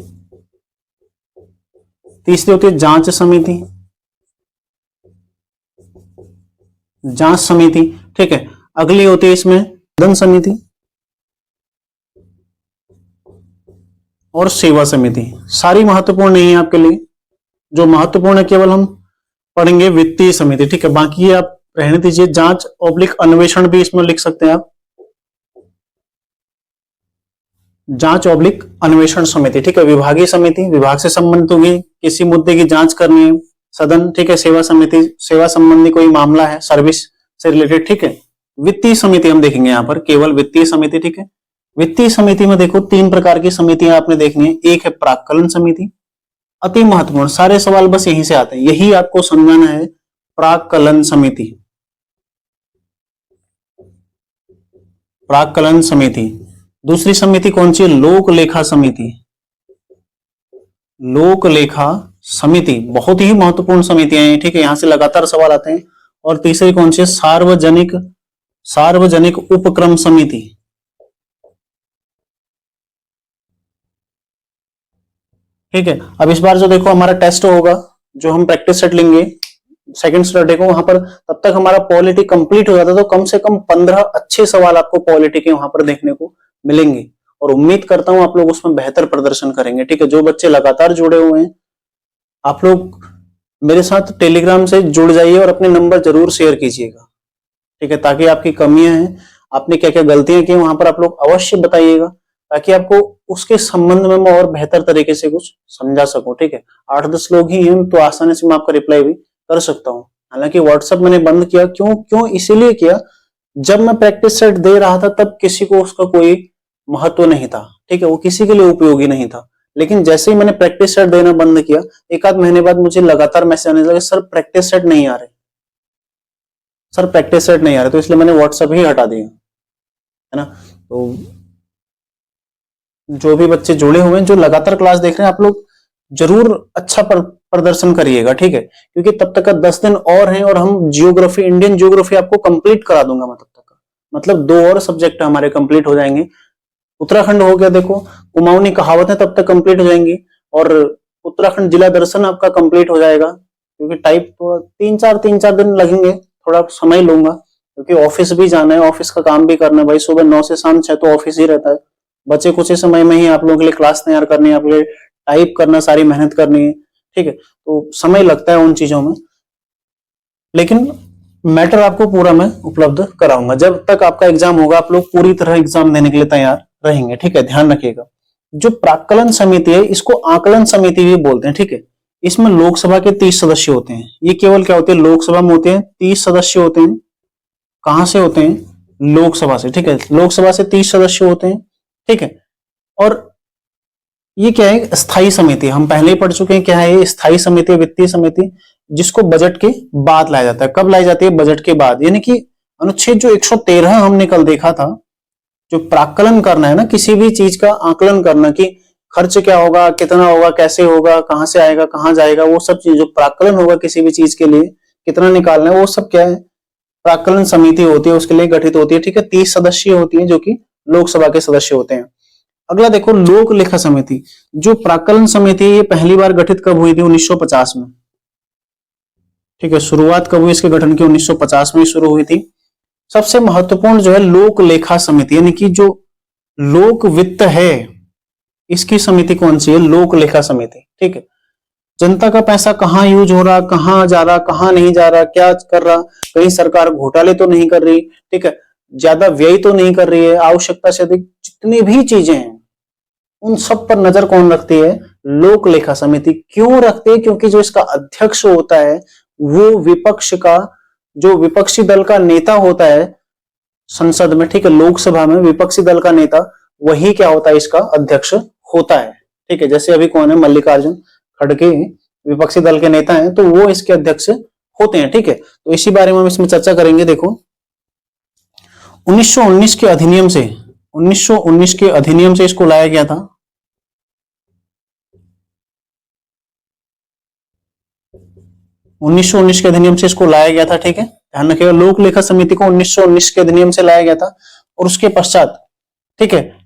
तीसरी होती है जांच समिति, जांच समिति। ठीक है, अगली होती है इसमें सदन समिति और सेवा समिति। सारी महत्वपूर्ण नहीं है आपके लिए, जो महत्वपूर्ण है केवल हम पढ़ेंगे वित्तीय समिति। ठीक है, बाकी ये आप रहने दीजिए। जांच ऑब्लिक अन्वेषण भी इसमें लिख सकते हैं आप, जांच ऑब्लिक अन्वेषण समिति। ठीक है, विभागीय समिति, विभाग से संबंधित होगी, किसी मुद्दे की जांच करनी है। सदन, ठीक है, सेवा समिति, सेवा संबंधी कोई मामला है, सर्विस से रिलेटेड। ठीक है, वित्तीय समिति हम देखेंगे यहाँ पर, केवल वित्तीय समिति। ठीक है, वित्तीय समिति में देखो 3 प्रकार की समितियां आपने देखनी है। एक है प्राक्कलन समिति, अति महत्वपूर्ण, सारे सवाल बस यहीं से आते हैं, यही आपको समझाना है। प्राक्कलन समिति, प्राक्कलन समिति। दूसरी समिति कौन सी है? लोक लेखा समिति, लोक लेखा समिति, बहुत ही महत्वपूर्ण समितियां हैं। ठीक है, यहां से लगातार सवाल आते हैं। और तीसरी कौन सी है? सार्वजनिक, सार्वजनिक उपक्रम समिति। ठीक है, अब इस बार जो देखो हमारा टेस्ट होगा, जो हम प्रैक्टिस सेट लेंगे सेकंड सैटरडे को, वहां पर तब तक हमारा पॉलिटी कंप्लीट हो जाता है। तो कम से कम 15 अच्छे सवाल आपको पॉलिटी के वहां पर देखने को मिलेंगे और उम्मीद करता हूं आप लोग उसमें बेहतर प्रदर्शन करेंगे। ठीक है, जो बच्चे लगातार जुड़े हुए हैं, आप लोग मेरे साथ टेलीग्राम से जुड़ जाइए और अपने नंबर जरूर शेयर कीजिएगा। ठीक है, ताकि आपकी कमियां हैं, आपने क्या क्या गलतियां की वहां पर आप लोग अवश्य बताइएगा, ताकि आपको उसके संबंध में मैं और बेहतर तरीके से कुछ समझा सकूं। ठीक है, 8-10 लोग ही हैं तो आसानी से मैं आपका रिप्लाई भी कर सकता हूँ। हालांकि व्हाट्सएप मैंने बंद किया, क्यों क्यों इसीलिए किया, जब मैं प्रैक्टिस सेट दे रहा था तब किसी को उसका कोई महत्व नहीं था। ठीक है, वो किसी के लिए उपयोगी नहीं था। लेकिन जैसे ही मैंने प्रैक्टिस सेट देना बंद किया, एक आध महीने बाद मुझे लगातार मैसेज आने लगे, सर प्रैक्टिस सेट नहीं आ रहे, सर प्रैक्टिस सेट नहीं आ रहे, तो इसलिए मैंने व्हाट्सएप ही हटा दिया, है ना। तो जो भी बच्चे जुड़े हुए हैं, जो लगातार क्लास देख रहे हैं, आप लोग जरूर अच्छा प्रदर्शन करिएगा। ठीक है, क्योंकि तब तक का 10 दिन और हैं और हम जियोग्राफी, इंडियन जियोग्राफी आपको कंप्लीट करा दूंगा मैं तब तक का, मतलब 2 और सब्जेक्ट हमारे कंप्लीट हो जाएंगे। उत्तराखंड हो गया, देखो कुमाऊनी कहावतें तब तक कंप्लीट हो जाएंगी, और उत्तराखंड जिला दर्शन आपका कंप्लीट हो जाएगा। क्योंकि टाइप तो 3-4 दिन लगेंगे, थोड़ा समय लूंगा, क्योंकि ऑफिस भी जाना है, ऑफिस का काम भी करना है भाई। सुबह 9 से शाम 6 तो ऑफिस ही रहता है। बचे कुछ ही समय में ही आप लोगों के लिए क्लास तैयार करनी है, आप लोग टाइप करना, सारी मेहनत करनी है। ठीक है, तो समय लगता है उन चीजों में, लेकिन मैटर आपको पूरा मैं उपलब्ध कराऊंगा। जब तक आपका एग्जाम होगा, आप लोग पूरी तरह एग्जाम देने के लिए तैयार रहेंगे। ठीक है, ध्यान रखिएगा। जो प्राक्कलन समिति है, इसको आकलन समिति भी बोलते हैं। ठीक है, इसमें लोकसभा के 30 सदस्य होते हैं। ये केवल क्या होते हैं, लोकसभा में होते हैं, 30 सदस्य होते हैं। कहां से होते हैं, लोकसभा से। ठीक है, लोकसभा से 30 सदस्य होते हैं। ठीक है, और ये क्या है, स्थायी समिति, हम पहले ही पढ़ चुके हैं क्या है ये, स्थायी समिति, वित्तीय समिति, जिसको बजट के बाद लाया जाता है। कब लाई जाती है, बजट के बाद। यानी कि अनुच्छेद जो 113 हमने कल देखा था, जो प्राक्कलन करना है ना, किसी भी चीज का आकलन करना कि खर्च क्या होगा, कितना होगा, कैसे होगा, कहां से आएगा, कहां जाएगा, वो सब चीज जो प्राक्कलन होगा किसी भी चीज के लिए, कितना निकालना है, वो सब क्या है, प्राक्कलन समिति होती है, उसके लिए गठित होती है। ठीक है, 30 सदस्य होती है, जो कि लोकसभा के सदस्य होते हैं। अगला देखो, लोक लेखा समिति। जो प्राक्कलन समिति है, ये पहली बार गठित कब हुई थी, 1950 में। ठीक है, शुरुआत कब हुई इसके गठन की, 1950 में शुरू हुई थी। सबसे महत्वपूर्ण जो है लोक लेखा समिति, यानी कि जो लोक वित्त है, इसकी समिति कौन सी है, लोक लेखा समिति। ठीक है, जनता का पैसा कहाँ यूज हो रहा, कहाँ जा रहा, कहाँ नहीं जा रहा, क्या कर रहा, कहीं सरकार घोटाले तो नहीं कर रही। ठीक है, ज्यादा व्यय तो नहीं कर रही है, आवश्यकता से अधिक जितनी भी चीजें हैं उन सब पर नजर कौन रखती है, लोक लेखा समिति। क्यों रखती है, क्योंकि जो इसका अध्यक्ष होता है वो विपक्ष का, जो विपक्षी दल का नेता होता है संसद में, ठीक है, लोकसभा में विपक्षी दल का नेता, वही क्या होता है, इसका अध्यक्ष होता है। ठीक है, जैसे अभी कौन है, मल्लिकार्जुन खड़गे विपक्षी दल के नेता हैं, तो वो इसके अध्यक्ष होते हैं। ठीक है, तो इसी बारे में हम इसमें चर्चा करेंगे। देखो 1919 के अधिनियम से, 1919 के अधिनियम से इसको लाया गया था। 1919 के अधिनियम से इसको लाया गया था। ठीक है, ध्यान रखिएगा, लोक लेखा समिति को 1919 के अधिनियम से लाया गया था। और उसके पश्चात, ठीक है,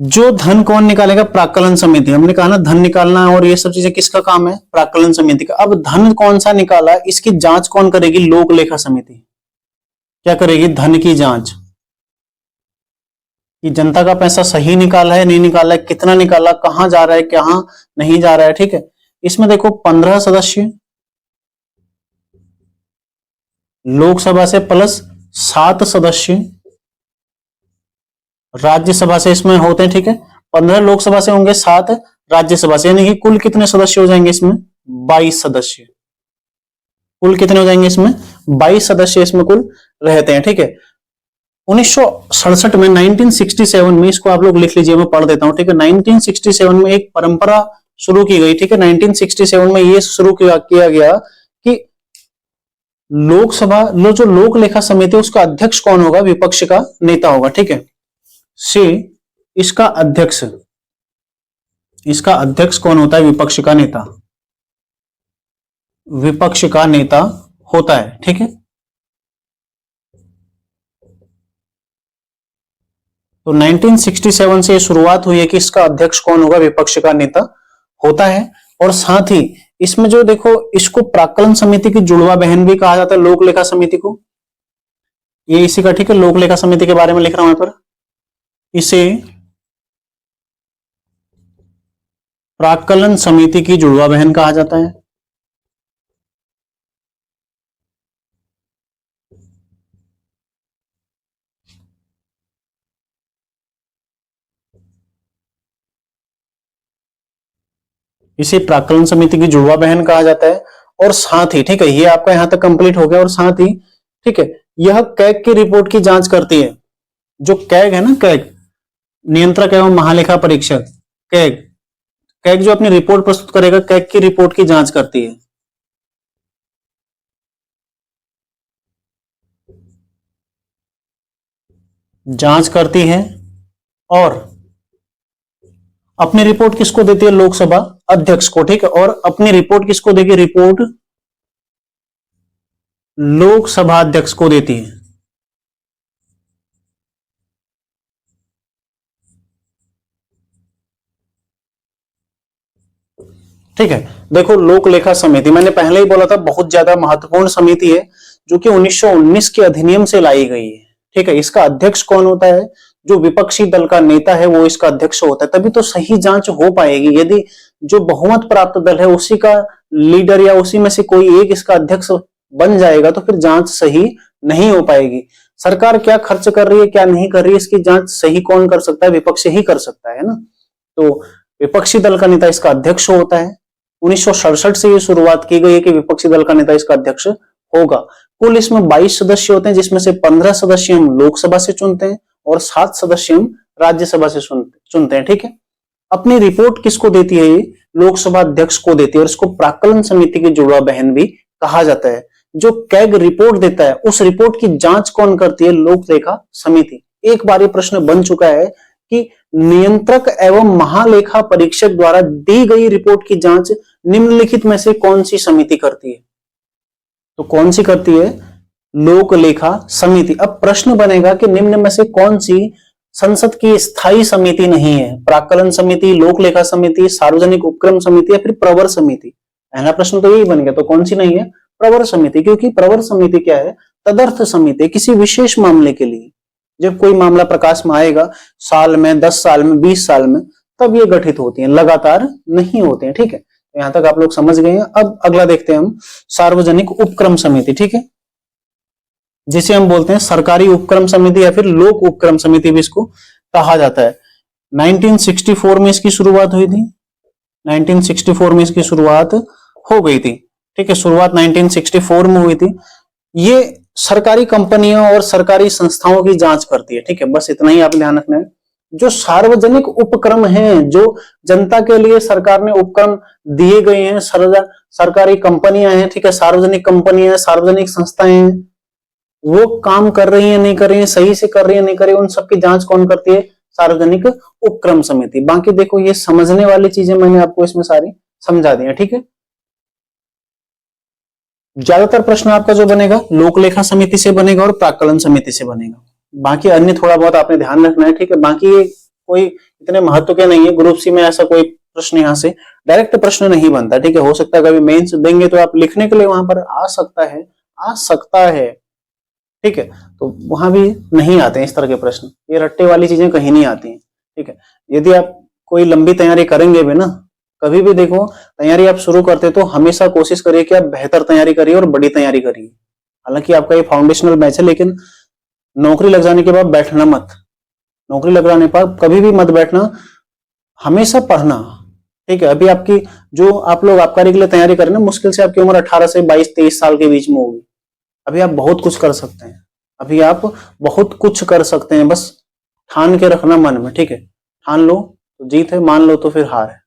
जो धन कौन निकालेगा, प्राक्कलन समिति। हमने कहा ना, धन निकालना और ये सब चीजें किसका काम है, प्राक्कलन समिति का। अब धन कौन सा निकाला, इसकी जांच कौन करेगी, लोक लेखा समिति। क्या करेगी, धन की जांच, कि जनता का पैसा सही निकाला है, नहीं निकाला है, कितना निकाला, कहां जा रहा है, कहां नहीं जा रहा है। ठीक है, इसमें देखो 15 सदस्य लोकसभा से प्लस 7 सदस्य राज्यसभा से इसमें होते हैं। ठीक है, 15 लोकसभा से होंगे, 7 राज्यसभा से, यानी कि कुल कितने सदस्य हो जाएंगे इसमें, 22 सदस्य। कुल कितने हो जाएंगे इसमें, 22 सदस्य इसमें कुल रहते हैं। ठीक है, 1967 में, 1967 में, इसको आप लोग लिख लीजिए, मैं पढ़ देता हूं। ठीक है, 1967 में एक परंपरा शुरू की गई। ठीक है, 1967 में ये शुरू किया गया कि लोकसभा जो लोक लेखा समिति, उसका अध्यक्ष कौन होगा, विपक्ष का नेता होगा। ठीक है, से इसका अध्यक्ष कौन होता है, विपक्ष का नेता, विपक्ष का नेता होता है। ठीक है, तो 1967 से शुरुआत हुई है कि इसका अध्यक्ष कौन होगा, विपक्ष का नेता होता है। और साथ ही इसमें जो देखो, इसको प्राक्कलन समिति की जुड़वा बहन भी कहा जाता है, लोक लेखा समिति को। ये इसी का, ठीक है, लोक लेखा समिति के बारे में लिख रहा हूं यहां पर, इसे प्राक्कलन समिति की जुड़वा बहन कहा जाता है। इसे प्राक्कलन समिति की जुड़वा बहन कहा जाता है। और साथ ही, ठीक है, ये आपका यहां तक कंप्लीट हो गया। और साथ ही, ठीक है, यह कैग की रिपोर्ट की जांच करती है। जो कैग है ना, कैग नियंत्रक एवं महालेखा परीक्षक, कैग कैग जो अपनी रिपोर्ट प्रस्तुत करेगा, कैग की रिपोर्ट की जांच करती है। जांच करती है और अपनी रिपोर्ट किसको देती है? लोकसभा अध्यक्ष को, ठीक है। और अपनी रिपोर्ट किसको देगी? रिपोर्ट लोकसभा अध्यक्ष को देती है। ठीक है, देखो लोक लेखा समिति, मैंने पहले ही बोला था बहुत ज्यादा महत्वपूर्ण समिति है, जो कि 1919 के अधिनियम से लाई गई है। ठीक है, इसका अध्यक्ष कौन होता है? जो विपक्षी दल का नेता है वो इसका अध्यक्ष होता है, तभी तो सही जांच हो पाएगी। यदि जो बहुमत प्राप्त दल है उसी का लीडर या उसी में से कोई एक इसका अध्यक्ष बन जाएगा तो फिर जांच सही नहीं हो पाएगी। सरकार क्या खर्च कर रही है, क्या नहीं कर रही है, इसकी जांच सही कौन कर सकता है? विपक्ष ही कर सकता है ना। तो विपक्षी दल का नेता इसका अध्यक्ष होता है। 1967 से ये शुरुआत की गई है कि विपक्षी दल का नेता इसका अध्यक्ष होगा। कुल इसमें 22 सदस्य होते हैं, जिसमें से 15 सदस्य हम लोकसभा से चुनते हैं और 7 सदस्य हम राज्यसभा से चुनते हैं। ठीक है, अपनी रिपोर्ट किसको देती है? ये लोकसभा अध्यक्ष को देती है और इसको प्राक्कलन समिति की जुड़वा बहन भी कहा जाता है। जो कैग रिपोर्ट देता है उस रिपोर्ट की जांच कौन करती है? लोक लेखा समिति। एक बार ये प्रश्न बन चुका है कि नियंत्रक एवं महालेखा परीक्षक द्वारा दी गई रिपोर्ट की जांच निम्नलिखित में से कौन सी समिति करती है? तो कौन सी करती है? लोक लेखा समिति। अब प्रश्न बनेगा कि निम्न में से कौन सी संसद की स्थायी समिति नहीं है? प्राक्कलन समिति, लोक लेखा समिति, सार्वजनिक उपक्रम समिति या फिर प्रवर समिति? पहला प्रश्न तो यही बन गया। तो कौन सी नहीं है? प्रवर समिति। क्योंकि प्रवर समिति क्या है? तदर्थ समिति, किसी विशेष मामले के लिए। जब कोई मामला प्रकाश में आएगा साल में, 10 साल में, 20 साल में, तब ये गठित होती हैं, लगातार नहीं होते हैं। ठीक है, तो यहां तक आप लोग समझ गए हैं। अब अगला देखते हैं हम, सार्वजनिक उपक्रम समिति। ठीक है, जिसे हम बोलते हैं सरकारी उपक्रम समिति या फिर लोक उपक्रम समिति भी इसको कहा जाता है। 1964 में इसकी शुरुआत हुई थी। 1964 में इसकी शुरुआत हो गई थी। ठीक है, शुरुआत 1964 में हुई थी। ये सरकारी कंपनियों और सरकारी संस्थाओं की जांच करती है। ठीक है, बस इतना ही आप ध्यान रखना है। जो सार्वजनिक उपक्रम हैं, जो जनता के लिए सरकार ने उपक्रम दिए गए हैं, सरकारी कंपनियां हैं, ठीक है, सार्वजनिक कंपनियां, सार्वजनिक संस्थाएं हैं, वो काम कर रही है नहीं कर रही है, सही से कर रही है नहीं कर रही है, उन सबकी जांच कौन करती है? सार्वजनिक उपक्रम समिति। बाकी देखो ये समझने वाली चीजें मैंने आपको इसमें सारी समझा दी है। ठीक है, ज्यादातर प्रश्न आपका जो बनेगा लोक लेखा समिति से बनेगा और प्राक्कलन समिति से बनेगा। बाकी अन्य थोड़ा बहुत आपने ध्यान रखना है। ठीक है, बाकी ये कोई इतने महत्व के नहीं है। ग्रुप सी में ऐसा कोई प्रश्न यहाँ से डायरेक्ट प्रश्न नहीं बनता। ठीक है, हो सकता है कभी मेंस देंगे तो आप लिखने के लिए वहां पर आ सकता है। ठीक है, तो वहां भी नहीं आते हैं इस तरह के प्रश्न। ये रट्टे वाली चीजें कहीं नहीं आती हैं। ठीक है, यदि आप कोई लंबी तैयारी करेंगे भी ना, कभी भी देखो तैयारी आप शुरू करते तो हमेशा कोशिश करिए कि आप बेहतर तैयारी करिए और बड़ी तैयारी करिए। हालांकि आपका ये फाउंडेशनल बैच है, लेकिन नौकरी लग जाने के बाद बैठना मत। नौकरी लग जाने पर कभी भी मत बैठना, हमेशा पढ़ना। ठीक है, अभी आपकी जो आप लोग आबकारी के लिए तैयारी करें ना, मुश्किल से आपकी उम्र 18 से 22-23 साल के बीच में होगी। अभी आप बहुत कुछ कर सकते हैं। अभी आप बहुत कुछ कर सकते हैं, बस ठान के रखना मन में। ठीक है, ठान लो तो जीत है, मान लो तो फिर हार है।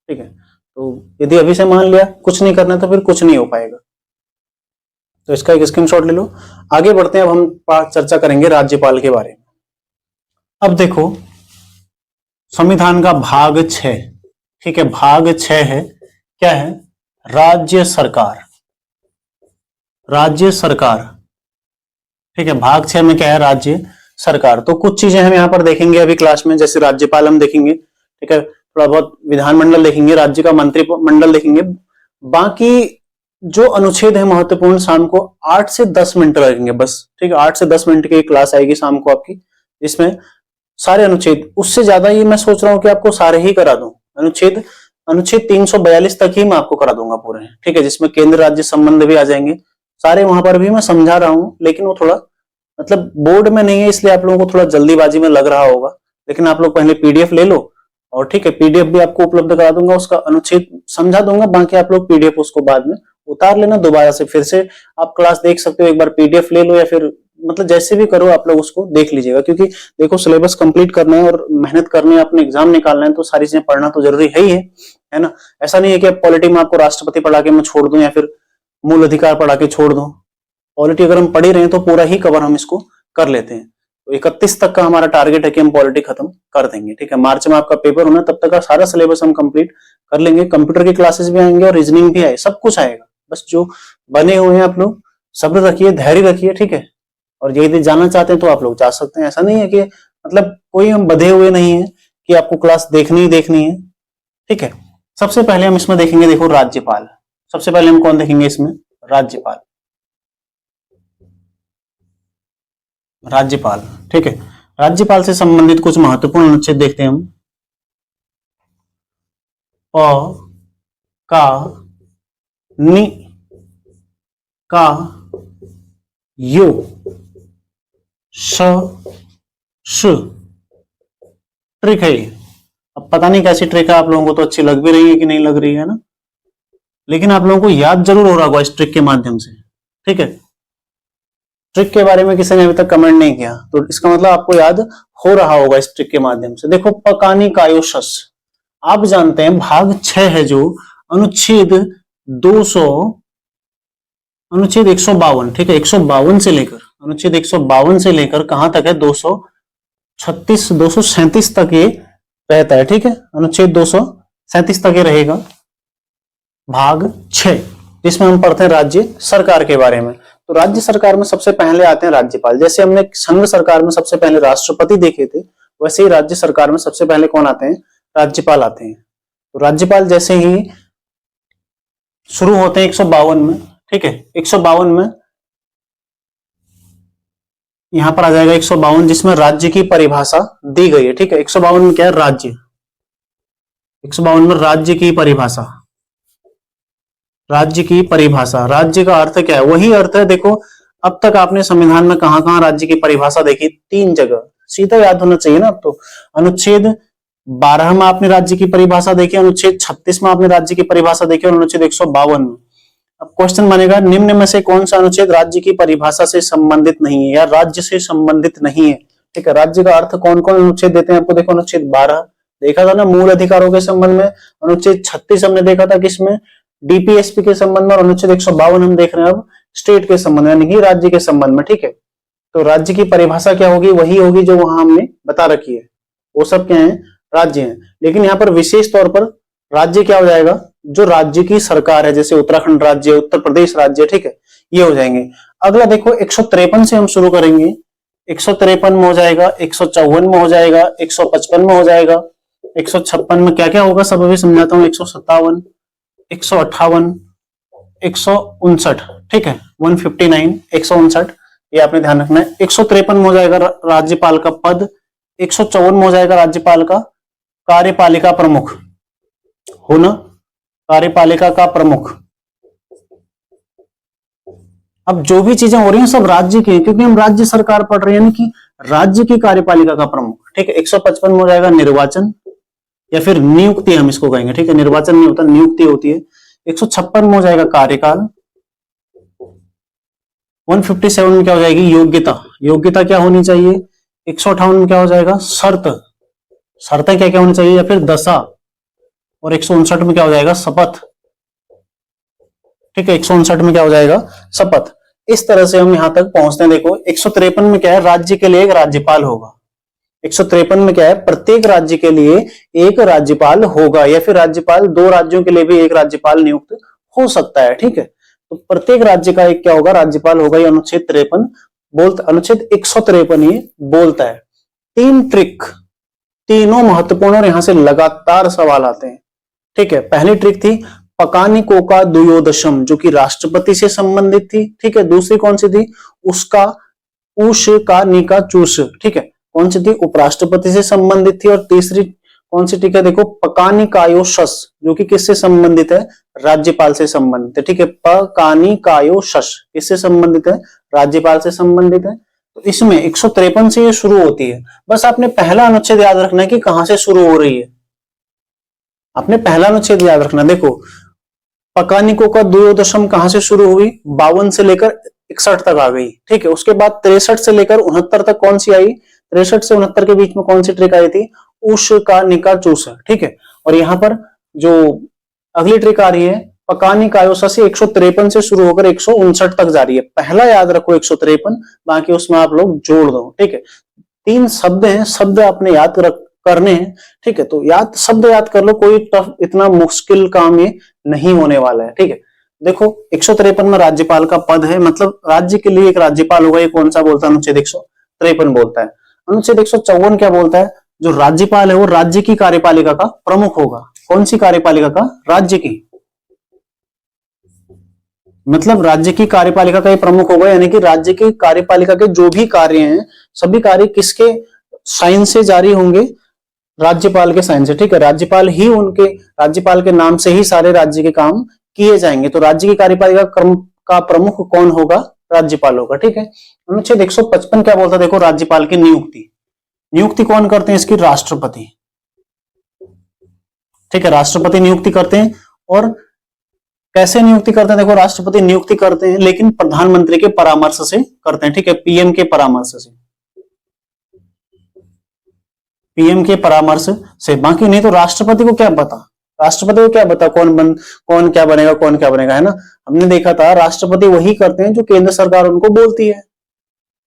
ठीक है, तो यदि अभी से मान लिया कुछ नहीं करना तो फिर कुछ नहीं हो पाएगा। तो इसका एक स्क्रीनशॉट ले लो। आगे बढ़ते हैं, अब हम चर्चा करेंगे राज्यपाल के बारे में। अब देखो संविधान का भाग 6, ठीक है, भाग 6 है, क्या है? राज्य सरकार। राज्य सरकार, ठीक है, भाग 6 में क्या है? राज्य सरकार। तो कुछ चीजें हम यहाँ पर देखेंगे अभी क्लास में, जैसे राज्यपाल हम देखेंगे, ठीक है, थोड़ा बहुत विधानमंडल देखेंगे, राज्य का मंत्रिमंडल देखेंगे। बाकी जो अनुच्छेद है महत्वपूर्ण, शाम को 8 से 10 मिनट लगेंगे बस। ठीक है, 8 से 10 मिनट की क्लास आएगी शाम को आपकी, जिसमें सारे अनुच्छेद, उससे ज्यादा ये मैं सोच रहा हूँ कि आपको सारे ही करा दूं। अनुच्छेद 342 तक ही मैं आपको करा दूंगा पूरे। ठीक है, जिसमें केंद्र राज्य संबंध भी आ जाएंगे सारे, वहां पर भी मैं समझा रहा हूं, लेकिन वो थोड़ा मतलब बोर्ड में नहीं है, इसलिए आप लोगों को थोड़ा जल्दीबाजी में लग रहा होगा। लेकिन आप लोग पहले पीडीएफ ले लो और ठीक है, पीडीएफ भी आपको उपलब्ध करा दूंगा, उसका अनुच्छेद समझा दूंगा, बाकी आप लोग पीडीएफ उसको बाद में उतार लेना, दोबारा से फिर से आप क्लास देख सकते हो, एक बार पीडीएफ ले लो या फिर मतलब जैसे भी करो आप लोग उसको देख लीजिएगा, क्योंकि देखो सिलेबस कंप्लीट करना है और मेहनत करनी है, अपने एग्जाम निकालना है, तो सारी चीजें पढ़ना तो जरूरी है ना। ऐसा नहीं है कि पॉलिटी में आपको राष्ट्रपति पढ़ा के मैं छोड़ दूं या फिर मूल अधिकार पढ़ा के छोड़ दूं। पॉलिटी अगर हम पढ़ ही रहे हैं तो पूरा ही कवर हम इसको कर लेते हैं। तो 31 तक का हमारा टारगेट है कि हम पॉलिटी खत्म कर देंगे, ठीक है। मार्च में आपका पेपर होना, तब तक का सारा सिलेबस हम कंप्लीट कर लेंगे। कंप्यूटर की क्लासेस भी आएंगे और रीजनिंग भी आए, सब कुछ आएगा। बस जो बने हुए हैं आप लोग सब्र रखिए, धैर्य रखिए, ठीक है। और यदि जाना चाहते हैं तो आप लोग जा सकते हैं, ऐसा नहीं है कि मतलब कोई हम बधे हुए नहीं है कि आपको क्लास देखनी ही देखनी है, ठीक है। सबसे पहले हम इसमें देखेंगे, देखो राज्यपाल। सबसे पहले हम कौन देखेंगे इसमें? राज्यपाल। राज्यपाल, ठीक है। राज्यपाल से संबंधित कुछ महत्वपूर्ण अनुच्छेद देखते हैं हम। प का नि का यो श श ट्रिक है। अब पता नहीं कैसी ट्रिक है, आप लोगों को तो अच्छी लग भी रही है कि नहीं लग रही है ना, लेकिन आप लोगों को याद जरूर हो रहा होगा इस ट्रिक के माध्यम से, ठीक है। ट्रिक के बारे में किसी ने अभी तक कमेंट नहीं किया, तो इसका मतलब आपको याद हो रहा होगा इस ट्रिक के माध्यम से। देखो पकानी कायोशस, आप जानते हैं भाग 6 है जो अनुच्छेद 200 अनुच्छेद 152, ठीक है, 152 से लेकर अनुच्छेद 152 से लेकर कहां तक है? 236 237 तक ये रहता है, ठीक है। अनुच्छेद 237 तक ये रहेगा, भाग 6, जिसमें हम पढ़ते हैं राज्य सरकार के बारे में। तो राज्य सरकार में सबसे पहले आते हैं राज्यपाल। जैसे हमने संघ सरकार में सबसे पहले राष्ट्रपति देखे थे, वैसे ही राज्य सरकार में सबसे पहले कौन आते हैं? राज्यपाल आते हैं। तो राज्यपाल जैसे ही शुरू होते हैं 152 में, ठीक है। 152 में यहां पर आ जाएगा 152, जिसमें राज्य की परिभाषा दी गई है, ठीक है। 152 में क्या है? राज्य। 152 में राज्य की परिभाषा, राज्य की परिभाषा। राज्य का अर्थ क्या है? वही अर्थ है, देखो अब तक आपने संविधान में कहां कहां राज्य की परिभाषा देखी? 3 जगह, सीधा याद होना चाहिए ना। अब तो अनुच्छेद 12 में आपने राज्य की परिभाषा देखी, अनुच्छेद 36 में आपने राज्य की परिभाषा देखी और अनुच्छेद 152 में। अब क्वेश्चन बनेगा, निम्न में से कौन सा अनुच्छेद राज्य की परिभाषा से संबंधित नहीं है या राज्य से संबंधित नहीं है, ठीक है। राज्य का अर्थ कौन कौन अनुच्छेद देते हैं आपको? देखो अनुच्छेद 12 देखा था ना, मूल अधिकारों के संबंध में। अनुच्छेद 36 हमने देखा था किसमें? डीपीएसपी के संबंध में। और अनुच्छेद 152 हम देख रहे हैं अब स्टेट के संबंध में, यानी कि राज्य के संबंध में, ठीक है। तो राज्य की परिभाषा क्या होगी? वही होगी जो वहां हमने बता रखी है, वो सब क्या है? राज्य हैं। लेकिन यहाँ पर विशेष तौर पर राज्य क्या हो जाएगा? जो राज्य की सरकार है, जैसे उत्तराखंड राज्य, उत्तर प्रदेश राज्य, ठीक है, ये हो जाएंगे। अगला देखो 153 से हम शुरू करेंगे। 153 में हो जाएगा, 154 में हो जाएगा, 155 में हो जाएगा, 156 में क्या क्या होगा सब अभी समझाता हूँ। 157, 158, 159, ठीक है, 159, 159, ये आपने ध्यान रखना है। 153 में हो जाएगा राज्यपाल का पद। 154 में हो जाएगा राज्यपाल का कार्यपालिका प्रमुख होना, कार्यपालिका का प्रमुख। अब जो भी चीजें हो रही हैं सब राज्य की, क्योंकि हम राज्य सरकार पढ़ रहे हैं, यानी कि राज्य की कार्यपालिका का प्रमुख, ठीक है। 155 में हो जाएगा निर्वाचन या फिर नियुक्ति, हम इसको कहेंगे, ठीक है। निर्वाचन नहीं होता, नियुक्ति होती है। 156 में हो जाएगा कार्यकाल। 157 में क्या हो जाएगी? योग्यता। योग्यता क्या होनी चाहिए? 158 में क्या हो जाएगा? शर्त। शर्तें क्या क्या होनी चाहिए? या फिर दशा। और 159 में क्या हो जाएगा? शपथ, ठीक है। 159 में क्या हो जाएगा? शपथ। इस तरह से हम यहां तक पहुंचते हैं। देखो 153 में क्या है? राज्य के लिए एक राज्यपाल होगा। 153 में क्या है? प्रत्येक राज्य के लिए एक राज्यपाल होगा, या फिर राज्यपाल 2 राज्यों के लिए भी एक राज्यपाल नियुक्त हो सकता है, ठीक है। तो प्रत्येक राज्य का एक क्या होगा? राज्यपाल होगा। ये अनुच्छेद 53 बोलता, अनुच्छेद 153 ये बोलता है। 3 ट्रिक, तीनों महत्वपूर्ण, और यहां से लगातार सवाल आते हैं, ठीक है। पहली ट्रिक थी पकानिको का द्वयोदशम, जो कि राष्ट्रपति से संबंधित थी, ठीक है। दूसरी कौन सी थी? उसका उष का निका चूस, ठीक है, कौन सी थी? उपराष्ट्रपति से संबंधित थी। और तीसरी कौन सी ट्रिक है? देखो पकानिकायोशस, जो कि किससे संबंधित है? राज्यपाल से संबंधित है, ठीक है। पकानिकायोशस किससे संबंधित है? राज्यपाल से संबंधित है। तो इसमें 153 से ये शुरू होती है। बस आपने पहला अनुच्छेद याद रखना है कि कहां से शुरू हो रही है, आपने पहला अनुच्छेद याद रखना। देखो पकानिकों का द्वयोदशम कहां से शुरू हुई, 52 से लेकर 61 तक आ गई, ठीक है। उसके बाद 63 से लेकर 69 तक कौन सी आई, 63 से 69 के बीच में कौन सी ट्रिक आई थी, उष का निका चूस, ठीक है। और यहाँ पर जो अगली ट्रिक आ रही है पकानिकायोसा से 153 से शुरू होकर 159 तक जा रही है। पहला याद रखो 153, बाकी उसमें आप लोग जोड़ दो, ठीक है। 3 शब्द हैं, शब्द आपने याद करने हैं, ठीक है। तो शब्द याद कर लो, कोई टफ इतना मुश्किल काम ये नहीं होने वाला है, ठीक है। देखो 153 में राज्यपाल का पद है, मतलब राज्य के लिए एक राज्यपाल होगा, ये कौन सा बोलता है, अनुच्छेद 153 बोलता है। अनुच्छेद 154 क्या बोलता है, जो राज्यपाल है वो राज्य की कार्यपालिका का प्रमुख होगा। कौन सी कार्यपालिका का, राज्य की, मतलब राज्य की कार्यपालिका का ये प्रमुख होगा, यानी कि राज्य की कार्यपालिका के जो भी कार्य हैं सभी कार्य किसके साइन से जारी होंगे, राज्यपाल के साइन से, ठीक है। राज्यपाल के नाम से ही सारे राज्य के काम किए जाएंगे। तो राज्य की कार्यपालिका का प्रमुख कौन होगा, राज्यपाल होगा, ठीक है। अनुच्छेद 155 क्या बोलता है, देखो राज्यपाल की नियुक्ति कौन करते हैं, इसकी राष्ट्रपति, ठीक है। राष्ट्रपति नियुक्ति करते हैं। और कैसे नियुक्ति करते हैं, देखो राष्ट्रपति नियुक्ति करते हैं लेकिन प्रधानमंत्री के परामर्श से करते हैं, ठीक है। पीएम के परामर्श से, बाकी नहीं तो राष्ट्रपति को क्या पता कौन क्या बनेगा, है ना। हमने देखा था राष्ट्रपति वही करते हैं जो केंद्र सरकार उनको बोलती है,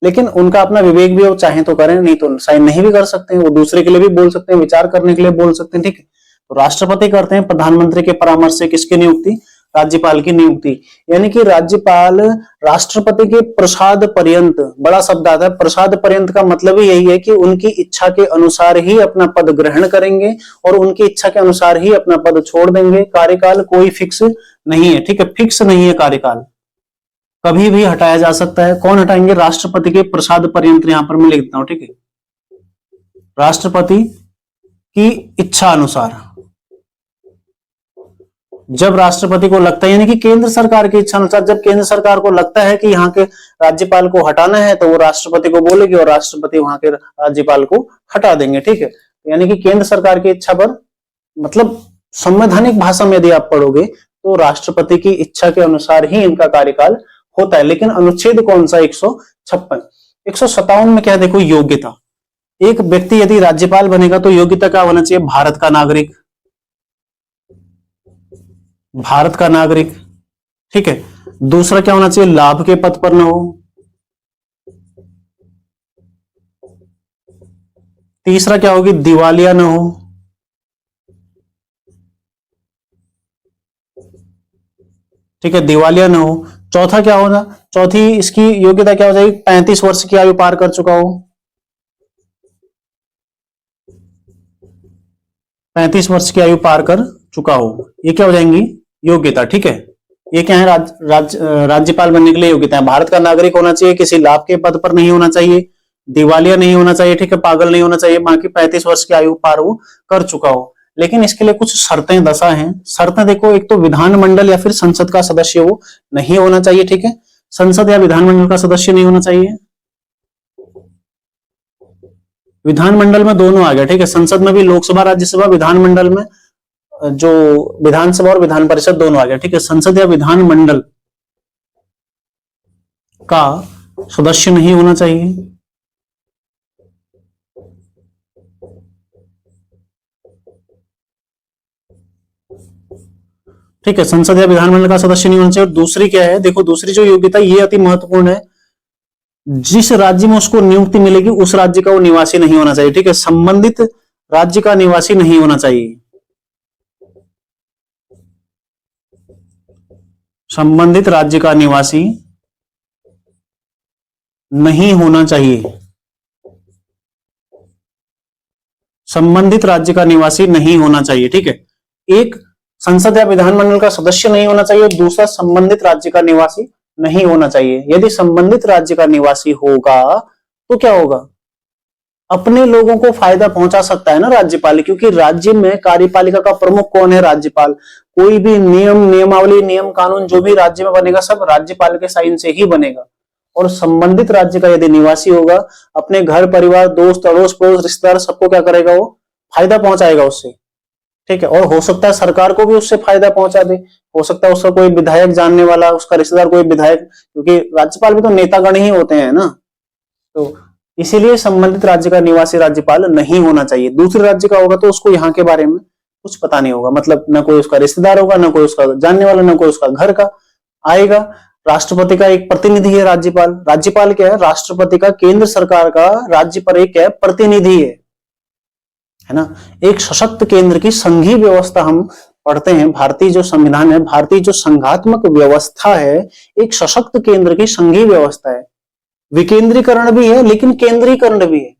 लेकिन उनका अपना विवेक भी, वो चाहे तो करें, नहीं तो साइन नहीं भी कर सकते हैं, वो दूसरे के लिए भी बोल सकते हैं, विचार करने के लिए बोल सकते हैं, ठीक है। तो राष्ट्रपति करते हैं प्रधानमंत्री के परामर्श से किसकी नियुक्ति, राज्यपाल की नियुक्ति। यानी कि राज्यपाल राष्ट्रपति के प्रसाद पर्यंत, बड़ा शब्द आता है, प्रसाद पर्यंत का मतलब ही यही है कि उनकी इच्छा के अनुसार ही अपना पद ग्रहण करेंगे और उनकी इच्छा के अनुसार ही अपना पद छोड़ देंगे। कार्यकाल कोई फिक्स नहीं है, ठीक है, फिक्स नहीं है कार्यकाल, कभी भी हटाया जा सकता है। कौन हटाएंगे, राष्ट्रपति के प्रसाद पर्यंत, यहां पर मैं लिख देता हूं, ठीक है। राष्ट्रपति की इच्छा अनुसार, जब राष्ट्रपति को लगता है, यानी कि केंद्र सरकार की इच्छा अनुसार, जब केंद्र सरकार को लगता है कि यहाँ के राज्यपाल को हटाना है तो वो राष्ट्रपति को बोलेगी और राष्ट्रपति वहां के राज्यपाल को हटा देंगे, ठीक है। यानी कि केंद्र सरकार की इच्छा पर, मतलब संवैधानिक भाषा में यदि आप पढ़ोगे तो राष्ट्रपति की इच्छा के अनुसार ही इनका कार्यकाल होता है। लेकिन अनुच्छेद कौन सा, 156। 157 में क्या है, देखो योग्यता। एक व्यक्ति यदि राज्यपाल बनेगा तो योग्यता क्या होना चाहिए, भारत का नागरिक, ठीक है। दूसरा क्या होना चाहिए, लाभ के पद पर न हो। तीसरा क्या होगी, दिवालिया न हो। ठीक है, दिवालिया न हो। चौथा क्या होगा, चौथी इसकी योग्यता क्या हो जाएगी, 35 वर्ष की आयु पार कर चुका हो। 35 वर्ष की आयु पार कर चुका हो, ये क्या हो जाएंगी, योग्यता, ठीक है। ये क्या है, राज्यपाल बनने के लिए योग्यता है। भारत का नागरिक होना चाहिए, किसी लाभ के पद पर नहीं होना चाहिए, दिवालिया नहीं होना चाहिए, ठीक है, पागल नहीं होना चाहिए, बाकी 35 वर्ष की आयु पार वो कर चुका हो। लेकिन इसके लिए कुछ शर्तें, दशा हैं। शर्तें देखो, एक तो विधानमंडल या फिर संसद का सदस्य वो नहीं होना चाहिए, ठीक है। संसद या विधानमंडल का सदस्य नहीं होना चाहिए। विधानमंडल में दोनों आ गया, ठीक है। संसद में भी लोकसभा राज्यसभा, विधानमंडल में जो विधानसभा और विधान परिषद दोनों आ गया, ठीक है। संसद या विधानमंडल का सदस्य नहीं होना चाहिए। ठीक है, संसद या विधानमंडल का सदस्य नहीं होना चाहिए। और दूसरी क्या है, देखो दूसरी जो योग्यता, ये अति महत्वपूर्ण है, जिस राज्य में उसको नियुक्ति मिलेगी उस राज्य का वो निवासी नहीं होना चाहिए, ठीक है। संबंधित राज्य का निवासी नहीं होना चाहिए, संबंधित राज्य का निवासी नहीं होना चाहिए, संबंधित राज्य का निवासी नहीं होना चाहिए, ठीक है। एक संसद या विधानमंडल का सदस्य नहीं होना चाहिए, दूसरा संबंधित राज्य का निवासी नहीं होना चाहिए। यदि संबंधित राज्य का निवासी होगा तो क्या होगा, अपने लोगों को फायदा पहुंचा सकता है ना राज्यपाल, क्योंकि राज्य में कार्यपालिका का प्रमुख कौन है, राज्यपाल। कोई भी नियम, नियमावली, नियम कानून जो भी राज्य में बनेगा सब राज्यपाल के साइन से ही बनेगा। और संबंधित राज्य का यदि निवासी होगा, अपने घर परिवार, दोस्त, अड़ोस पड़ोस, रिश्तेदार, सबको क्या करेगा, वो फायदा पहुंचाएगा उससे, ठीक है, और हो सकता है सरकार को भी उससे फायदा पहुंचा दे, हो सकता है उसका कोई विधायक जानने वाला, उसका रिश्तेदार कोई विधायक, क्योंकि राज्यपाल भी तो नेतागण ही होते हैं ना, तो इसीलिए संबंधित राज्य का निवासी राज्यपाल नहीं होना चाहिए। दूसरे राज्य का होगा तो उसको यहाँ के बारे में कुछ पता नहीं होगा, मतलब ना कोई उसका रिश्तेदार होगा, ना कोई उसका जानने वाला, ना कोई उसका घर का आएगा। राष्ट्रपति का एक प्रतिनिधि है राज्यपाल। राज्यपाल क्या है? राष्ट्रपति का, केंद्र सरकार का राज्य पर एक है प्रतिनिधि है ना। एक सशक्त केंद्र की संघीय व्यवस्था हम पढ़ते हैं, भारतीय जो संविधान है, भारतीय जो संघात्मक व्यवस्था है, एक सशक्त केंद्र की संघीय व्यवस्था है। विकेंद्रीकरण भी है लेकिन केंद्रीकरण भी है।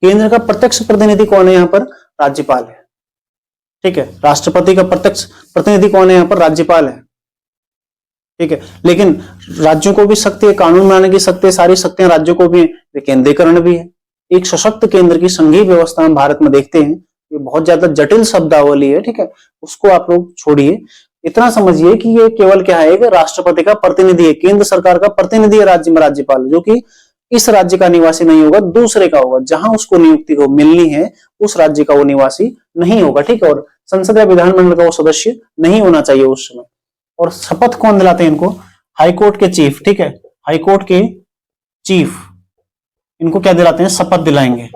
केंद्र का प्रत्यक्ष प्रतिनिधि कौन है यहाँ पर? राज्यपाल है, ठीक है। राष्ट्रपति का प्रत्यक्ष प्रतिनिधि कौन है यहाँ पर? राज्यपाल है, ठीक है। लेकिन राज्यों को भी शक्ति है, कानून बनाने की शक्ति है, सारी शक्तियां राज्यों को भी है, विकेंद्रीकरण भी है। एक सशक्त केंद्र की संघीय व्यवस्था हम भारत में देखते हैं। ये बहुत ज्यादा जटिल शब्दावली है, ठीक है, उसको आप लोग छोड़िए। इतना समझिए कि ये केवल क्या है, कि राष्ट्रपति का प्रतिनिधि है, केंद्र सरकार का प्रतिनिधि है राज्य में राज्यपाल, जो कि इस राज्य का निवासी नहीं होगा, दूसरे का होगा। जहां उसको नियुक्ति को मिलनी है उस राज्य का वो निवासी नहीं होगा, ठीक है। और संसद या विधानमंडल का वो सदस्य नहीं होना चाहिए उस समय। और शपथ कौन दिलाते हैं इनको? हाईकोर्ट के चीफ, ठीक है, हाईकोर्ट के चीफ इनको क्या दिलाते हैं? शपथ दिलाएंगे,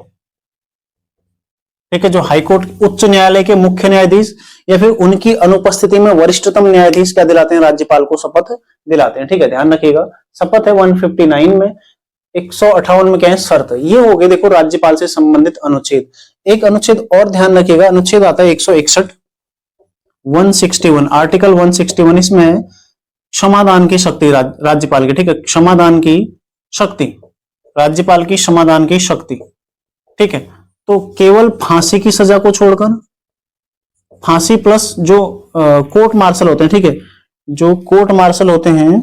ठीक है। जो हाईकोर्ट, उच्च न्यायालय के मुख्य न्यायाधीश या फिर उनकी अनुपस्थिति में वरिष्ठतम न्यायाधीश क्या दिलाते हैं? राज्यपाल को शपथ दिलाते हैं, ठीक है। ध्यान रखिएगा, शपथ है 159 में, 158 में क्या है? शर्त। ये हो गए देखो राज्यपाल से संबंधित अनुच्छेद। एक अनुच्छेद और ध्यान रखिएगा, अनुच्छेद आता है 161, 161, आर्टिकल 161। इसमें क्षमादान की शक्ति राज्यपाल की, ठीक है, क्षमादान की शक्ति, राज्यपाल की क्षमादान की शक्ति, ठीक है। तो केवल फांसी की सजा को छोड़कर, फांसी प्लस जो कोर्ट मार्शल होते हैं, ठीक है, जो कोर्ट मार्शल होते हैं,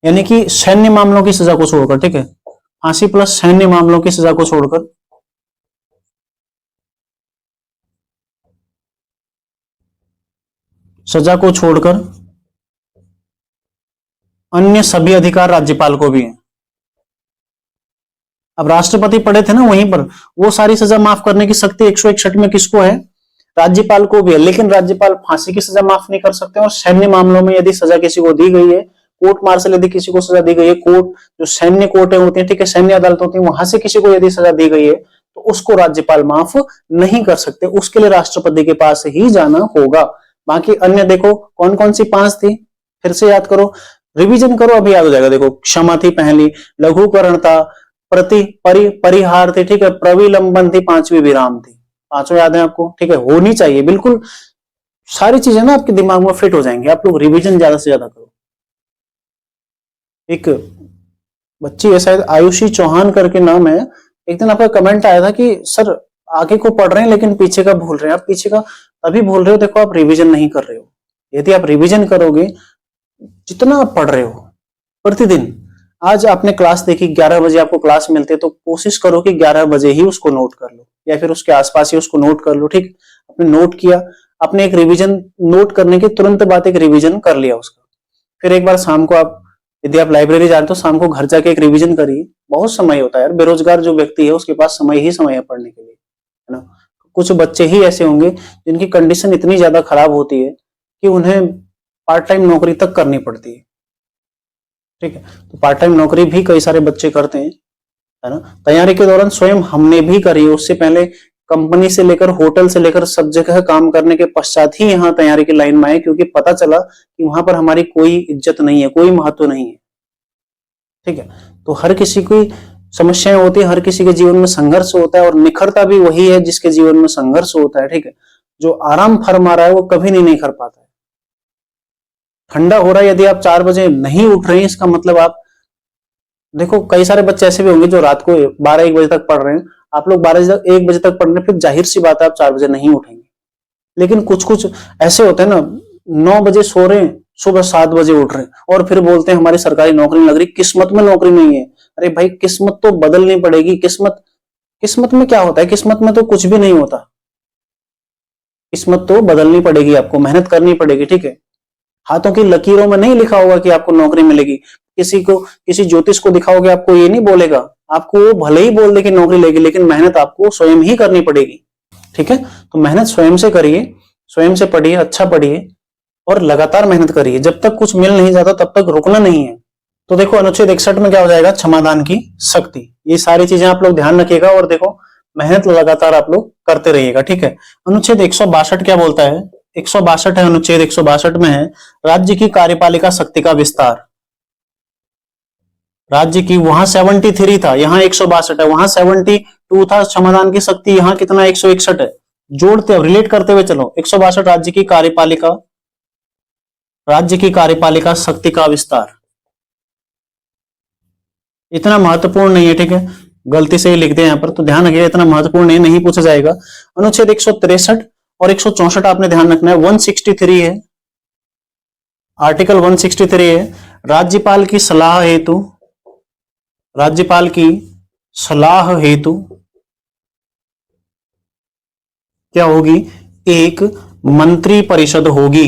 यानी कि सैन्य मामलों की सजा को छोड़कर, ठीक है, फांसी प्लस सैन्य मामलों की सजा को छोड़कर अन्य सभी अधिकार राज्यपाल को भी है। अब राष्ट्रपति पढ़े थे ना वहीं पर, वो सारी सजा माफ करने की शक्ति 161 में किसको है? राज्यपाल को भी है। लेकिन राज्यपाल फांसी की सजा माफ नहीं कर सकते, और सैन्य मामलों में यदि सजा किसी को दी गई है, कोर्ट मार्शल यदि किसी को सजा दी गई है, कोर्ट जो सैन्य कोर्टें होती हैं, ठीक है, सैन्य अदालत होती है, वहां से किसी को यदि सजा दी गई है तो उसको राज्यपाल माफ नहीं कर सकते, उसके लिए राष्ट्रपति के पास ही जाना होगा। बाकी अन्य देखो कौन कौन सी 5 थी, फिर से याद करो, रिवीजन करो, अभी याद हो जाएगा। देखो, क्षमा थी पहली, लघुकरण था, परिहार थे, ठीक है, प्रविलंबन थी, 5वीं विराम थी। 5 याद है आपको, ठीक है, होनी चाहिए बिल्कुल। सारी चीजें ना आपके दिमाग में फिट हो जाएंगे, आप लोग रिवीजन ज्यादा से ज्यादा करो। एक बच्ची है शायद आयुषी चौहान करके नाम है, एक दिन आपका कमेंट आया था कि सर आगे को पढ़ रहे हैं लेकिन पीछे का भूल रहे हैं। आप पीछे का तभी भूल रहे हो, देखो आप रिवीजन नहीं कर रहे हो। यदि आप रिवीजन करोगे, जितना आप पढ़ रहे हो प्रतिदिन, आज आपने क्लास देखी, 11 बजे आपको क्लास मिलते, तो कोशिश करो कि 11 बजे ही उसको नोट कर लो, या फिर उसके आसपास ही उसको नोट कर लो, ठीक। आपने नोट किया, आपने एक रिवीजन, नोट करने के तुरंत बाद एक रिवीजन कर लिया उसका। फिर एक बार शाम को आप, यदि आप लाइब्रेरी जा रहे हो तो शाम को घर जाके एक रिवीजन करिए। बहुत समय होता है यार, बेरोजगार जो व्यक्ति है उसके पास समय ही समय है पढ़ने के लिए, है ना। कुछ बच्चे ही ऐसे होंगे जिनकी कंडीशन इतनी ज्यादा खराब होती है कि उन्हें पार्ट टाइम नौकरी तक करनी पड़ती है, ठीक है। तो पार्ट टाइम नौकरी भी कई सारे बच्चे करते हैं, है ना। तैयारी के दौरान स्वयं हमने भी करी है, उससे पहले कंपनी से लेकर होटल से लेकर सब जगह काम करने के पश्चात ही यहाँ तैयारी की लाइन में आए, क्योंकि पता चला कि वहां पर हमारी कोई इज्जत नहीं है, कोई महत्व नहीं है, ठीक है। तो हर किसी की समस्याएं होती है, हर किसी के जीवन में संघर्ष होता है, और निखरता भी वही है जिसके जीवन में संघर्ष होता है, ठीक है। जो आराम फरमा रहा है वो कभी नहीं निखर पाता है। ठंडा हो रहा है, यदि आप 4 बजे नहीं उठ रहे हैं, इसका मतलब आप देखो, कई सारे बच्चे ऐसे भी होंगे जो रात को 12-1 बजे तक पढ़ रहे हैं। आप लोग 12-1 बजे तक पढ़ रहे हैं, फिर जाहिर सी बात है आप 4 बजे नहीं उठेंगे। लेकिन कुछ कुछ ऐसे होते हैं ना, 9 बजे सो रहे हैं, सुबह 7 बजे उठ रहे हैं, और फिर बोलते हैं हमारी सरकारी नौकरी लग रही, किस्मत में नौकरी नहीं है। अरे भाई, किस्मत तो बदलनी पड़ेगी। किस्मत में क्या होता है? किस्मत में तो कुछ भी नहीं होता। किस्मत तो बदलनी पड़ेगी, आपको मेहनत करनी पड़ेगी, ठीक है। हाथों की लकीरों में नहीं लिखा होगा कि आपको नौकरी मिलेगी। किसी ज्योतिष को दिखाओगे, आपको ये नहीं बोलेगा आपको वो भले ही बोल दे कि नौकरी लेगी, लेकिन मेहनत आपको स्वयं ही करनी पड़ेगी। ठीक है, तो मेहनत स्वयं से करिए, स्वयं से पढ़िए, अच्छा पढ़िए और लगातार मेहनत करिए। जब तक कुछ मिल नहीं जाता तब तक रुकना नहीं है। तो देखो अनुच्छेद 61 में क्या हो जाएगा, क्षमादान की शक्ति। ये सारी चीजें आप लोग ध्यान रखिएगा और देखो मेहनत लगातार आप लोग करते रहिएगा। ठीक है, अनुच्छेद 162 क्या बोलता है, 162 है, अनुच्छेद 162 में है राज्य की कार्यपालिका शक्ति का विस्तार। राज्य की, वहां 73 था, यहाँ 162 है, वहां 72 था क्षमादान की शक्ति, यहाँ कितना 161 है। जोड़ते रिलेट करते हुए चलो, 162 राज्य की कार्यपालिका, राज्य की कार्यपालिका शक्ति का विस्तार। इतना महत्वपूर्ण नहीं है, ठीक है, गलती से ही लिख दे यहाँ पर, तो ध्यान रखिएगा, इतना महत्वपूर्ण नहीं पूछा जाएगा। अनुच्छेद 163 और 164 आपने ध्यान रखना है। 163 है, आर्टिकल 163 है, राज्यपाल की सलाह हेतु, राज्यपाल की सलाह हेतु क्या होगी, एक मंत्री परिषद होगी।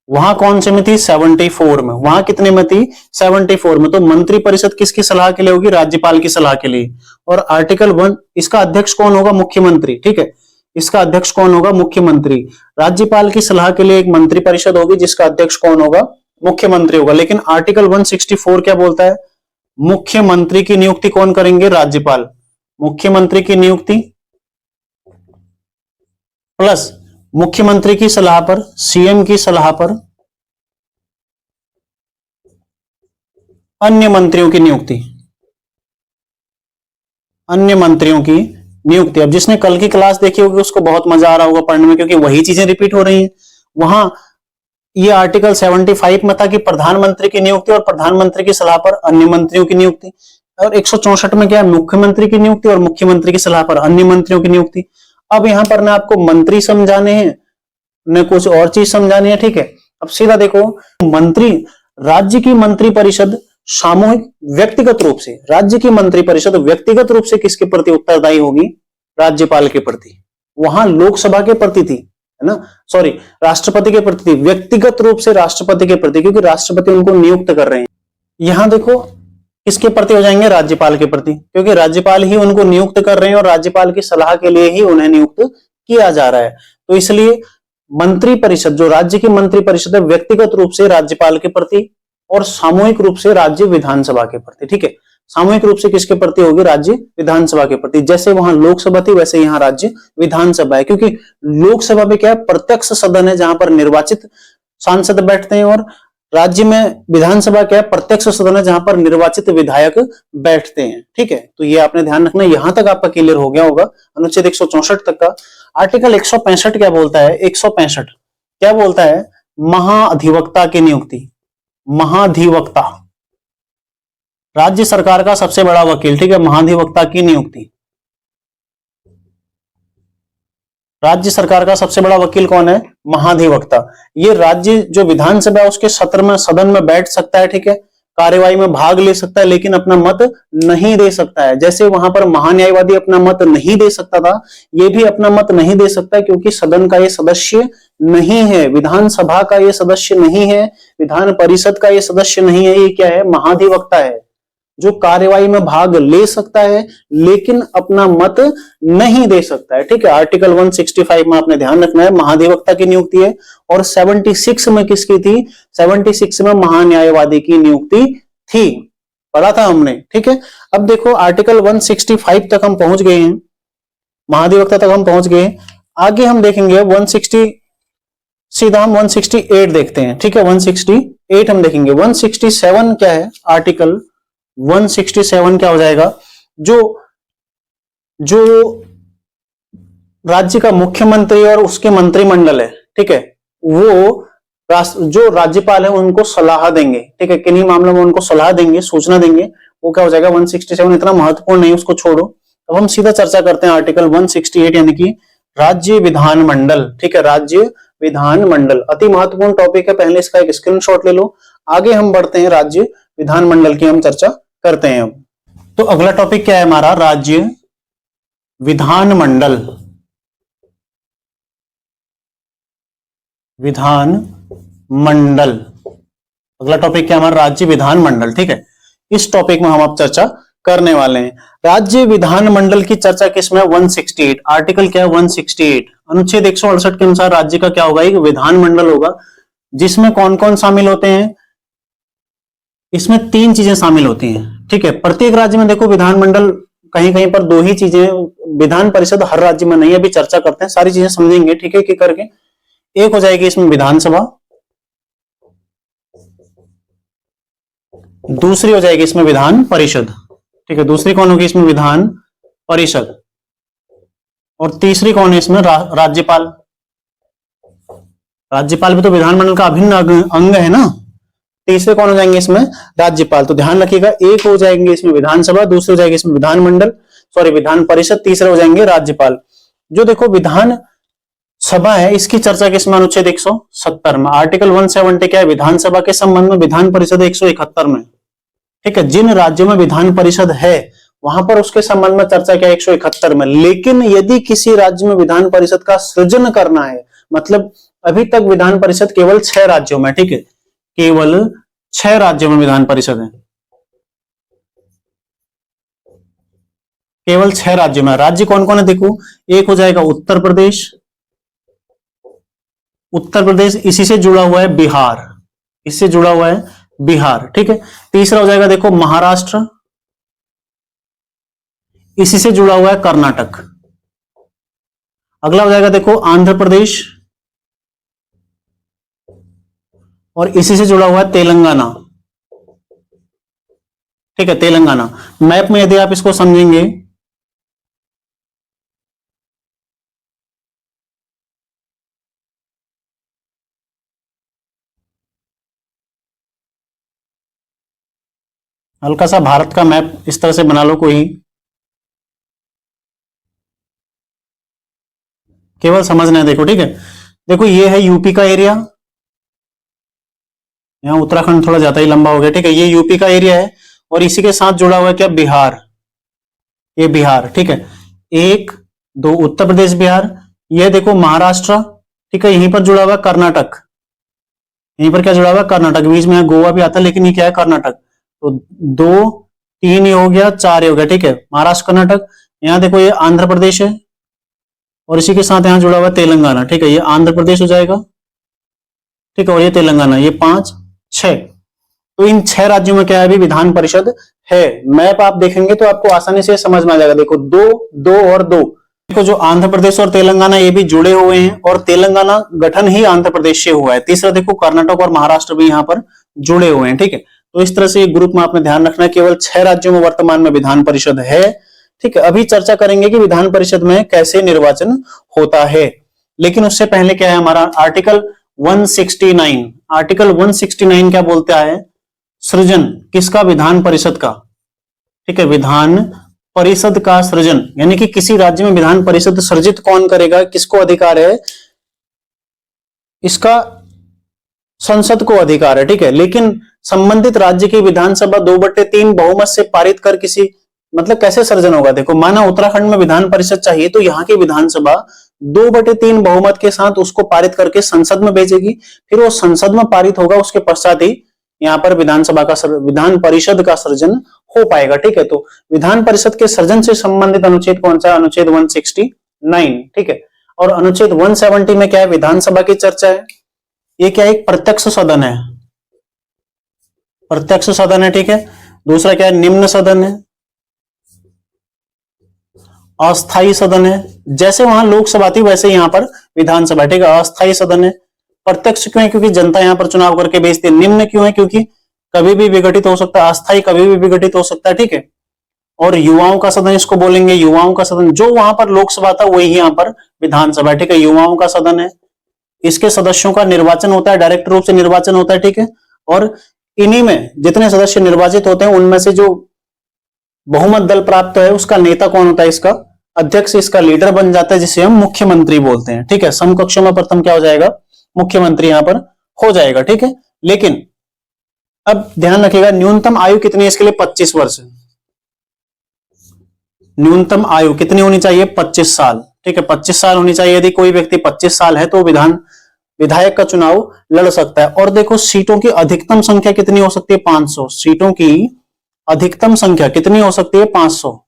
वहां कौन से में थी, 74 में, वहां कितने में थी, 74 में। तो मंत्री परिषद किसकी सलाह के लिए होगी, राज्यपाल की सलाह के लिए। और आर्टिकल 1, इसका अध्यक्ष कौन होगा, मुख्यमंत्री। ठीक है, इसका अध्यक्ष कौन होगा, मुख्यमंत्री। राज्यपाल की सलाह के लिए एक मंत्री परिषद होगी जिसका अध्यक्ष कौन होगा, मुख्यमंत्री होगा। लेकिन आर्टिकल 164 क्या बोलता है, मुख्यमंत्री की नियुक्ति कौन करेंगे, राज्यपाल। मुख्यमंत्री की नियुक्ति प्लस मुख्यमंत्री की सलाह पर, सीएम की सलाह पर अन्य मंत्रियों की नियुक्ति, अन्य मंत्रियों की नियुक्ति। अब जिसने कल की क्लास देखी होगी उसको बहुत मजा आ रहा होगा पढ़ने में, क्योंकि वही चीजें रिपीट हो रही हैं। वहां ये आर्टिकल 75 में था कि प्रधानमंत्री की नियुक्ति और प्रधानमंत्री की सलाह पर अन्य मंत्रियों की नियुक्ति, और 164 में क्या है, मुख्यमंत्री की नियुक्ति और मुख्यमंत्री की सलाह पर अन्य मंत्रियों की नियुक्ति। अब यहां पर ना आपको मंत्री समझाने हैं न कुछ और चीज समझानी है। ठीक है, अब सीधा देखो, मंत्री, राज्य की मंत्री परिषद सामूहिक व्यक्तिगत रूप से, राज्य की मंत्री परिषद व्यक्तिगत रूप से किसके प्रति उत्तरदायी होगी, राज्यपाल के प्रति। वहां लोकसभा के प्रति थी, है ना, सॉरी, राष्ट्रपति के प्रति थी, व्यक्तिगत रूप से राष्ट्रपति के प्रति, क्योंकि राष्ट्रपति उनको नियुक्त कर रहे हैं। यहां देखो किसके प्रति हो जाएंगे, राज्यपाल के प्रति, क्योंकि राज्यपाल ही उनको नियुक्त कर रहे हैं और राज्यपाल की सलाह के लिए ही उन्हें नियुक्त किया जा रहा है। तो इसलिए मंत्री परिषद, जो राज्य की मंत्री परिषद है, व्यक्तिगत रूप से राज्यपाल के प्रति और सामूहिक रूप से राज्य विधानसभा के प्रति। ठीक है, सामूहिक रूप से किसके प्रति होगी, राज्य विधानसभा के प्रति। जैसे वहां लोकसभा थी वैसे यहाँ राज्य विधानसभा है, क्योंकि लोकसभा में क्या है, प्रत्यक्ष सदन है जहां पर निर्वाचित सांसद बैठते हैं, और राज्य में विधानसभा क्या है, प्रत्यक्ष सदन है जहां पर निर्वाचित विधायक बैठते हैं। ठीक है, तो ये आपने ध्यान रखना। यहां तक आपका क्लियर हो गया होगा अनुच्छेद 164 तक का। आर्टिकल 165 क्या बोलता है, 165 क्या बोलता है, महाधिवक्ता की नियुक्ति। महाधिवक्ता, राज्य सरकार का सबसे बड़ा वकील। ठीक है, महाधिवक्ता की नियुक्ति। राज्य सरकार का सबसे बड़ा वकील कौन है, महाधिवक्ता। ये राज्य जो विधानसभा है उसके सत्र में, सदन में बैठ सकता है। ठीक है, कार्यवाही में भाग ले सकता है, लेकिन अपना मत नहीं दे सकता है। जैसे वहां पर महान्यायवादी अपना मत नहीं दे सकता था, ये भी अपना मत नहीं दे सकता है, क्योंकि सदन का ये सदस्य नहीं है, विधानसभा का ये सदस्य नहीं है, विधान परिषद का ये सदस्य नहीं है। ये क्या है, महाधिवक्ता है, जो कार्यवाही में भाग ले सकता है लेकिन अपना मत नहीं दे सकता है। ठीक है, आर्टिकल 165 में आपने ध्यान रखना है, महाधिवक्ता की नियुक्ति है। और 76 में किसकी थी, 76 में महान्यायवादी की नियुक्ति थी, पढ़ा था हमने। ठीक है, अब देखो आर्टिकल 165 तक हम पहुंच गए हैं, महाधिवक्ता तक हम पहुंच गए। आगे हम देखेंगे 160, सीधा हम 168 देखते हैं। ठीक है, 168 हम देखेंगे। 167 क्या है, आर्टिकल 167 क्या हो जाएगा, जो राज्य का मुख्यमंत्री और उसके मंत्रिमंडल है, ठीक है, वो जो राज्यपाल है उनको सलाह देंगे। ठीक है, किन्हीं मामलों में उनको सलाह देंगे, सूचना देंगे, वो क्या हो जाएगा 167। इतना महत्वपूर्ण नहीं, उसको छोड़ो। अब हम सीधा चर्चा करते हैं आर्टिकल 168 यानी कि राज्य विधानमंडल। ठीक है, राज्य विधानमंडल अति महत्वपूर्ण टॉपिक है, पहले इसका एक स्क्रीनशॉट ले लो। आगे हम बढ़ते हैं, राज्य विधानमंडल की हम चर्चा करते हैं। अब तो अगला टॉपिक क्या है हमारा, राज्य विधानमंडल। विधानमंडल अगला टॉपिक क्या हमारा, राज्य विधानमंडल। ठीक है, इस टॉपिक में हम अब चर्चा करने वाले हैं। राज्य विधानमंडल की चर्चा किसमें? 168। आर्टिकल क्या है? 168। अनुच्छेद 168 के अनुसार राज्य का क्या होगा? एक विधानमंडल होगा, जिसमें कौन कौन शामिल होते हैं? इसमें 3 चीजें शामिल होती हैं, ठीक है। प्रत्येक राज्य में देखो विधानमंडल कहीं कहीं पर 2 ही चीजें, विधान परिषद हर राज्य में नहीं है। अभी चर्चा करते हैं, सारी चीजें समझेंगे, ठीक है, कि करके। एक हो जाएगी इसमें विधानसभा, दूसरी हो जाएगी इसमें विधान परिषद, ठीक है। दूसरी कौन होगी इसमें? विधान परिषद। और तीसरी कौन है इसमें? राज्यपाल। राज्यपाल भी तो विधानमंडल का अभिन्न अंग है ना। तीसरे कौन हो जाएंगे इसमें? राज्यपाल। तो ध्यान रखिएगा, एक हो जाएंगे इसमें विधानसभा, दूसरे हो जाएंगे इसमें विधानमंडल, सॉरी विधान परिषद, तीसरे हो जाएंगे राज्यपाल। जो देखो विधान सभा है, इसकी चर्चा किसमें? अनुच्छेद 170 में। आर्टिकल 170 क्या है? विधानसभा के संबंध में। विधान परिषद 171 में, ठीक है। जिन राज्यों में विधान परिषद है वहां पर उसके संबंध में चर्चा क्या? 171 में। लेकिन यदि किसी राज्य में विधान परिषद का सृजन करना है, मतलब अभी तक विधान परिषद केवल 6 राज्यों में, ठीक है, केवल 6 राज्यों में विधान परिषद है, केवल 6 राज्यों में। राज्य कौन कौन है देखो, एक हो जाएगा उत्तर प्रदेश, उत्तर प्रदेश, इसी से जुड़ा हुआ है बिहार, इससे जुड़ा हुआ है बिहार, ठीक है। तीसरा हो जाएगा देखो महाराष्ट्र, इसी से जुड़ा हुआ है कर्नाटक। अगला हो जाएगा देखो आंध्र प्रदेश, और इसी से जुड़ा हुआ है तेलंगाना, ठीक है, तेलंगाना। मैप में यदि आप इसको समझेंगे, हल्का सा भारत का मैप इस तरह से बना लो कोई, केवल समझना है, देखो, ठीक है। देखो ये है यूपी का एरिया, यहाँ उत्तराखंड थोड़ा ज्यादा ही लंबा हो गया, ठीक है। ये यूपी का एरिया है, और इसी के साथ जुड़ा हुआ है क्या? बिहार, ये बिहार, ठीक है। 1 2 उत्तर प्रदेश बिहार, ये देखो महाराष्ट्र, ठीक है। यहीं पर जुड़ा हुआ कर्नाटक, यहीं पर क्या जुड़ा हुआ? कर्नाटक। बीच में गोवा भी आता है, लेकिन ये क्या है? कर्नाटक। तो 2 3 ये हो गया, 4 ये हो गया, ठीक है, महाराष्ट्र कर्नाटक। यहाँ देखो ये आंध्र प्रदेश है, और इसी के साथ यहाँ जुड़ा हुआ तेलंगाना, ठीक है। ये आंध्र प्रदेश हो जाएगा, ठीक है, और ये तेलंगाना, ये 5 6। तो इन 6 राज्यों में क्या है? अभी विधान परिषद है। मैप आप देखेंगे तो आपको आसानी से समझ में आ जाएगा। देखो 2 2 और 2, देखो जो आंध्र प्रदेश और तेलंगाना ये भी जुड़े हुए हैं, और तेलंगाना गठन ही आंध्र प्रदेश से हुआ है। तीसरा देखो कर्नाटक और महाराष्ट्र भी यहाँ पर जुड़े हुए हैं, ठीक है। तो इस तरह से ग्रुप में आपने ध्यान रखना है, केवल 6 राज्यों में वर्तमान में विधान परिषद है, ठीक है। अभी चर्चा करेंगे कि विधान परिषद में कैसे निर्वाचन होता है, लेकिन उससे पहले क्या है हमारा आर्टिकल 169। आर्टिकल 169 क्या बोलता है? सृजन किसका? विधान परिषद का, ठीक है, विधान परिषद का सृजन, यानी कि किसी राज्य में विधान परिषद सृजित कौन करेगा? किसको अधिकार है इसका? संसद को अधिकार है, ठीक है। लेकिन संबंधित राज्य की विधानसभा 2/3 बहुमत से पारित कर किसी, मतलब कैसे सृजन होगा? देखो माना उत्तराखंड में विधान परिषद चाहिए, तो यहाँ की विधानसभा 2/3 बहुमत के साथ उसको पारित करके संसद में भेजेगी, फिर वो संसद में पारित होगा, उसके पश्चात ही यहाँ पर विधान परिषद का सृजन हो पाएगा, ठीक है। तो विधान परिषद के सृजन से संबंधित अनुच्छेद कौन सा? अनुच्छेद 169, ठीक है। और अनुच्छेद 170 में क्या है? विधानसभा की चर्चा है। ये क्या है? एक प्रत्यक्ष सदन है, प्रत्यक्ष सदन है, ठीक है। दूसरा क्या है? निम्न सदन है, अस्थायी सदन है। जैसे वहां लोकसभा थी वैसे यहाँ पर विधानसभा, ठीक है, अस्थायी सदन है। प्रत्यक्ष क्यों है? क्योंकि जनता यहाँ पर चुनाव करके भेजती है। निम्न क्यों है? क्योंकि कभी भी विघटित हो सकता है। अस्थायी कभी भी विघटित हो सकता है, ठीक है। और युवाओं का सदन इसको बोलेंगे, युवाओं का सदन। जो वहां पर लोकसभा था वही यहाँ पर विधानसभा, ठीक है, युवाओं का सदन है। इसके सदस्यों का निर्वाचन होता है, डायरेक्ट रूप से निर्वाचन होता है, ठीक है। और इन्हीं में जितने सदस्य निर्वाचित होते हैं उनमें से जो बहुमत दल प्राप्त है उसका नेता कौन होता है? इसका अध्यक्ष, इसका लीडर बन जाता है, जिसे हम मुख्यमंत्री बोलते हैं, ठीक है। समकक्षों में प्रथम क्या हो जाएगा? मुख्यमंत्री यहां पर हो जाएगा, ठीक है। लेकिन अब ध्यान रखिएगा, न्यूनतम आयु कितनी है इसके लिए? 25 वर्ष। न्यूनतम आयु कितनी होनी चाहिए? 25 साल, ठीक है, 25 साल होनी चाहिए। यदि कोई व्यक्ति 25 साल है तो विधायक का चुनाव लड़ सकता है। और देखो सीटों की अधिकतम संख्या कितनी हो सकती है? 500 सीटों की अधिकतम संख्या कितनी हो सकती है? 500।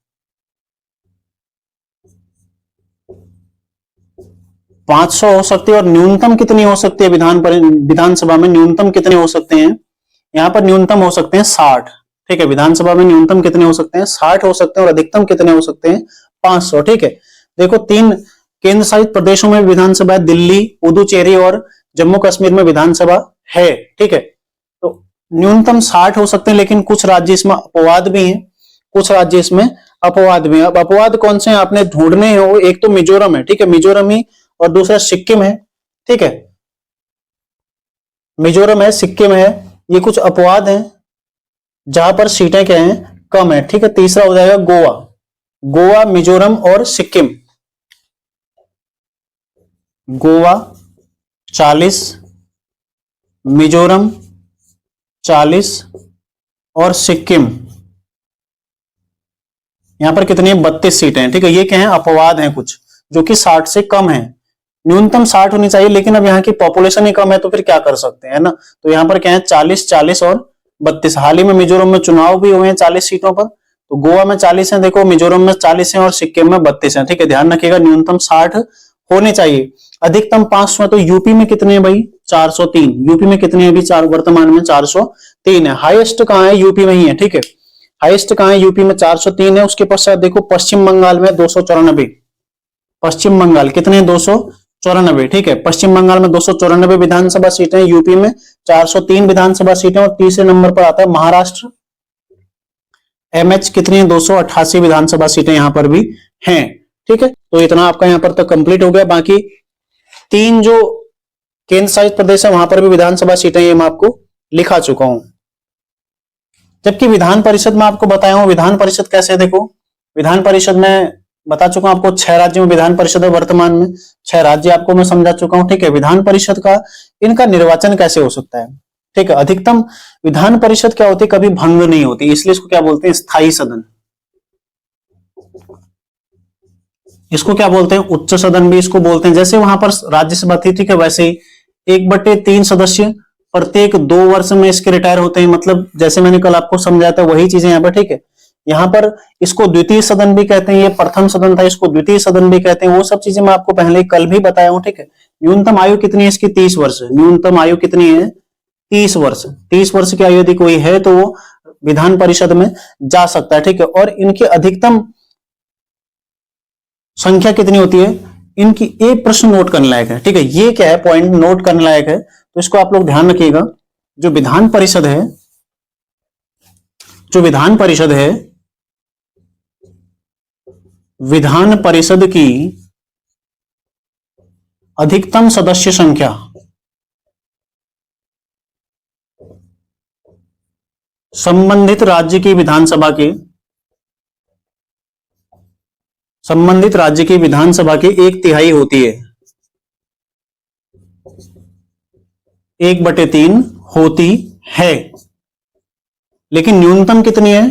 500 हो सकती है। और न्यूनतम कितनी हो सकती है? विधानसभा में न्यूनतम कितने हो सकते हैं? यहां पर न्यूनतम हो सकते हैं 60। ठीक है, विधानसभा में न्यूनतम कितने हो सकते हैं? 60 हो सकते हैं। और अधिकतम कितने हो सकते हैं? 500। ठीक है, देखो 3 केंद्र शासित प्रदेशों में विधानसभा है, दिल्ली, पुदुचेरी और जम्मू कश्मीर में विधानसभा है। ठीक है, तो न्यूनतम 60 हो सकते हैं, लेकिन कुछ राज्य इसमें अपवाद भी हैं, कुछ राज्य इसमें अपवाद भी हैं। अब अपवाद कौन से हैं आपने ढूंढने हैं, वो एक तो मिजोरम है। ठीक है, मिजोरम ही, और दूसरा सिक्किम है। ठीक है, मिजोरम है, सिक्किम है, ये कुछ अपवाद हैं जहां पर सीटें क्या हैं? कम है। ठीक है, तीसरा हो जाएगा गोवा। गोवा, मिजोरम और सिक्किम। गोवा 40, मिजोरम 40 और सिक्किम यहां पर कितनी है? 32 सीटें हैं। ठीक है, ये क्या है? अपवाद हैं कुछ जो कि 60 से कम है। न्यूनतम 60 होनी चाहिए, लेकिन अब यहाँ की पॉपुलेशन ही कम है, तो फिर क्या कर सकते हैं ना। तो यहाँ पर क्या है? 40, 40 और 32। हाल ही में मिजोरम में चुनाव भी हुए हैं 40 सीटों पर। तो गोवा में 40 है, देखो मिजोरम में 40 है और सिक्किम में 32 है। ठीक है, ध्यान रखिएगा न्यूनतम 60 होने चाहिए, अधिकतम 500 है। तो यूपी में कितने हैं भाई? 403। यूपी में कितने हैं अभी? वर्तमान में 403 है। हाईएस्ट कहाँ है? यूपी में ही है। ठीक है, हाईएस्ट कहाँ है? यूपी में 403 है। उसके पश्चात देखो पश्चिम बंगाल में 294। पश्चिम बंगाल कितने? 294। ठीक है, पश्चिम बंगाल में 294 विधानसभा सीटें, यूपी में 403 विधानसभा सीटें। और तीसरे नंबर पर आता है महाराष्ट्र, एमएच कितनी है? 288 विधानसभा सीटें यहां पर भी हैं। ठीक है, तो इतना आपका यहां पर तो कंप्लीट हो गया। बाकी 3 जो केंद्र शासित प्रदेश है वहां पर भी विधानसभा सीटें ये मैं आपको लिखा चुका हूं। जबकि विधान परिषद में आपको बताया हूं, विधान परिषद कैसे? देखो विधान परिषद में बता चुका हूं आपको, 6 राज्यों में विधान परिषद है वर्तमान में, 6 राज्य आपको मैं समझा चुका हूं। ठीक है, विधान परिषद का इनका निर्वाचन कैसे हो सकता है? ठीक है, अधिकतम विधान परिषद क्या होती है? कभी भंग नहीं होती, इसलिए इसको क्या बोलते हैं? स्थायी सदन। इसको क्या बोलते हैं? उच्च सदन भी इसको बोलते हैं। जैसे वहां पर राज्यसभा थी, ठीक है, वैसे ही 1/3 सदस्य प्रत्येक 2 वर्ष में इसके रिटायर होते हैं। मतलब जैसे मैंने कल आपको समझाया था वही चीजें यहाँ पर। ठीक है, यहाँ पर इसको द्वितीय सदन भी कहते हैं, ये प्रथम सदन था, इसको द्वितीय सदन भी कहते हैं। वो सब चीजें मैं आपको पहले कल भी बताया हूं। ठीक है, न्यूनतम आयु कितनी है इसकी? 30 वर्ष। न्यूनतम आयु कितनी है? 30 वर्ष। 30 वर्ष की आयु यदि कोई है तो वो विधान परिषद में जा सकता है। ठीक है, और इनकी अधिकतम संख्या कितनी होती है इनकी? एक प्रश्न नोट करने लायक है। ठीक है, ये क्या है? पॉइंट नोट करने लायक है, तो इसको आप लोग ध्यान रखिएगा। जो विधान परिषद है, जो विधान परिषद है, विधान परिषद की अधिकतम सदस्य संख्या संबंधित राज्य की विधानसभा के, संबंधित राज्य की विधानसभा की 1/3 होती है। 1/3 होती है, लेकिन न्यूनतम कितनी है?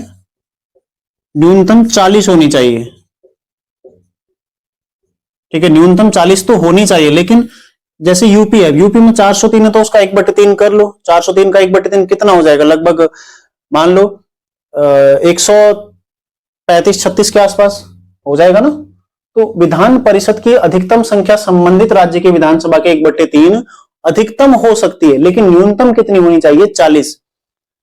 न्यूनतम 40 होनी चाहिए। ठीक है, न्यूनतम 40 तो होनी चाहिए, लेकिन जैसे यूपी है, यूपी में 403 है, तो उसका 1/3 कर लो। 403 का 1/3 कितना हो जाएगा? लगभग मान लो 135-36 के आसपास हो जाएगा ना। तो विधान परिषद की अधिकतम संख्या संबंधित राज्य की विधानसभा के 1/3 अधिकतम हो सकती है, लेकिन न्यूनतम कितनी होनी चाहिए? 40।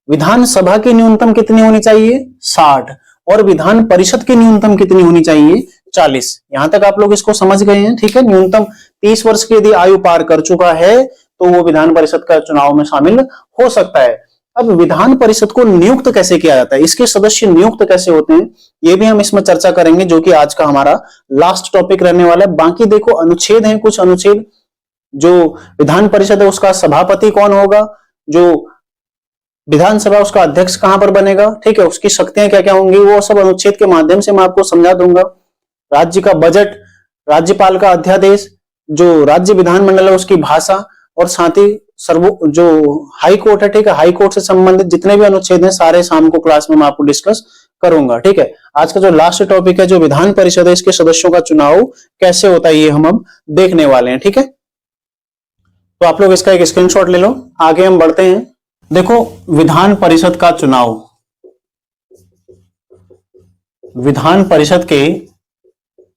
विधानसभा की न्यूनतम कितनी होनी चाहिए? 60। और विधान परिषद की न्यूनतम कितनी होनी चाहिए? 40। यहां तक आप लोग इसको समझ गए हैं। ठीक है, न्यूनतम 30 वर्ष की यदि आयु पार कर चुका है तो वो विधान परिषद का चुनाव में शामिल हो सकता है। अब विधान परिषद को नियुक्त कैसे किया जाता है, इसके सदस्य नियुक्त कैसे होते हैं, ये भी हम इसमें चर्चा करेंगे, जो कि आज का हमारा लास्ट टॉपिक रहने वाला है। बाकी देखो अनुच्छेद हैं, कुछ अनुच्छेद। जो विधान परिषद है उसका सभापति कौन होगा, जो विधानसभा उसका अध्यक्ष कहां पर बनेगा, ठीक है, उसकी शक्तियां क्या क्या होंगी, वो सब अनुच्छेद के माध्यम से मैं आपको समझा दूंगा। राज्य का बजट, राज्यपाल का अध्यादेश, जो राज्य विधानमंडल है उसकी भाषा, और साथ ही जो हाई कोर्ट है, ठीक है, हाई कोर्ट से संबंधित जितने भी अनुच्छेद हैं सारे शाम को क्लास में मैं आपको डिस्कस करूंगा। ठीक है, आज का जो लास्ट टॉपिक है, जो विधान परिषद है, इसके सदस्यों का चुनाव कैसे होता है, ये हम अब देखने वाले हैं। ठीक है, तो आप लोग इसका एक स्क्रीनशॉट ले लो। आगे हम बढ़ते हैं। देखो, विधान परिषद का चुनाव, विधान परिषद के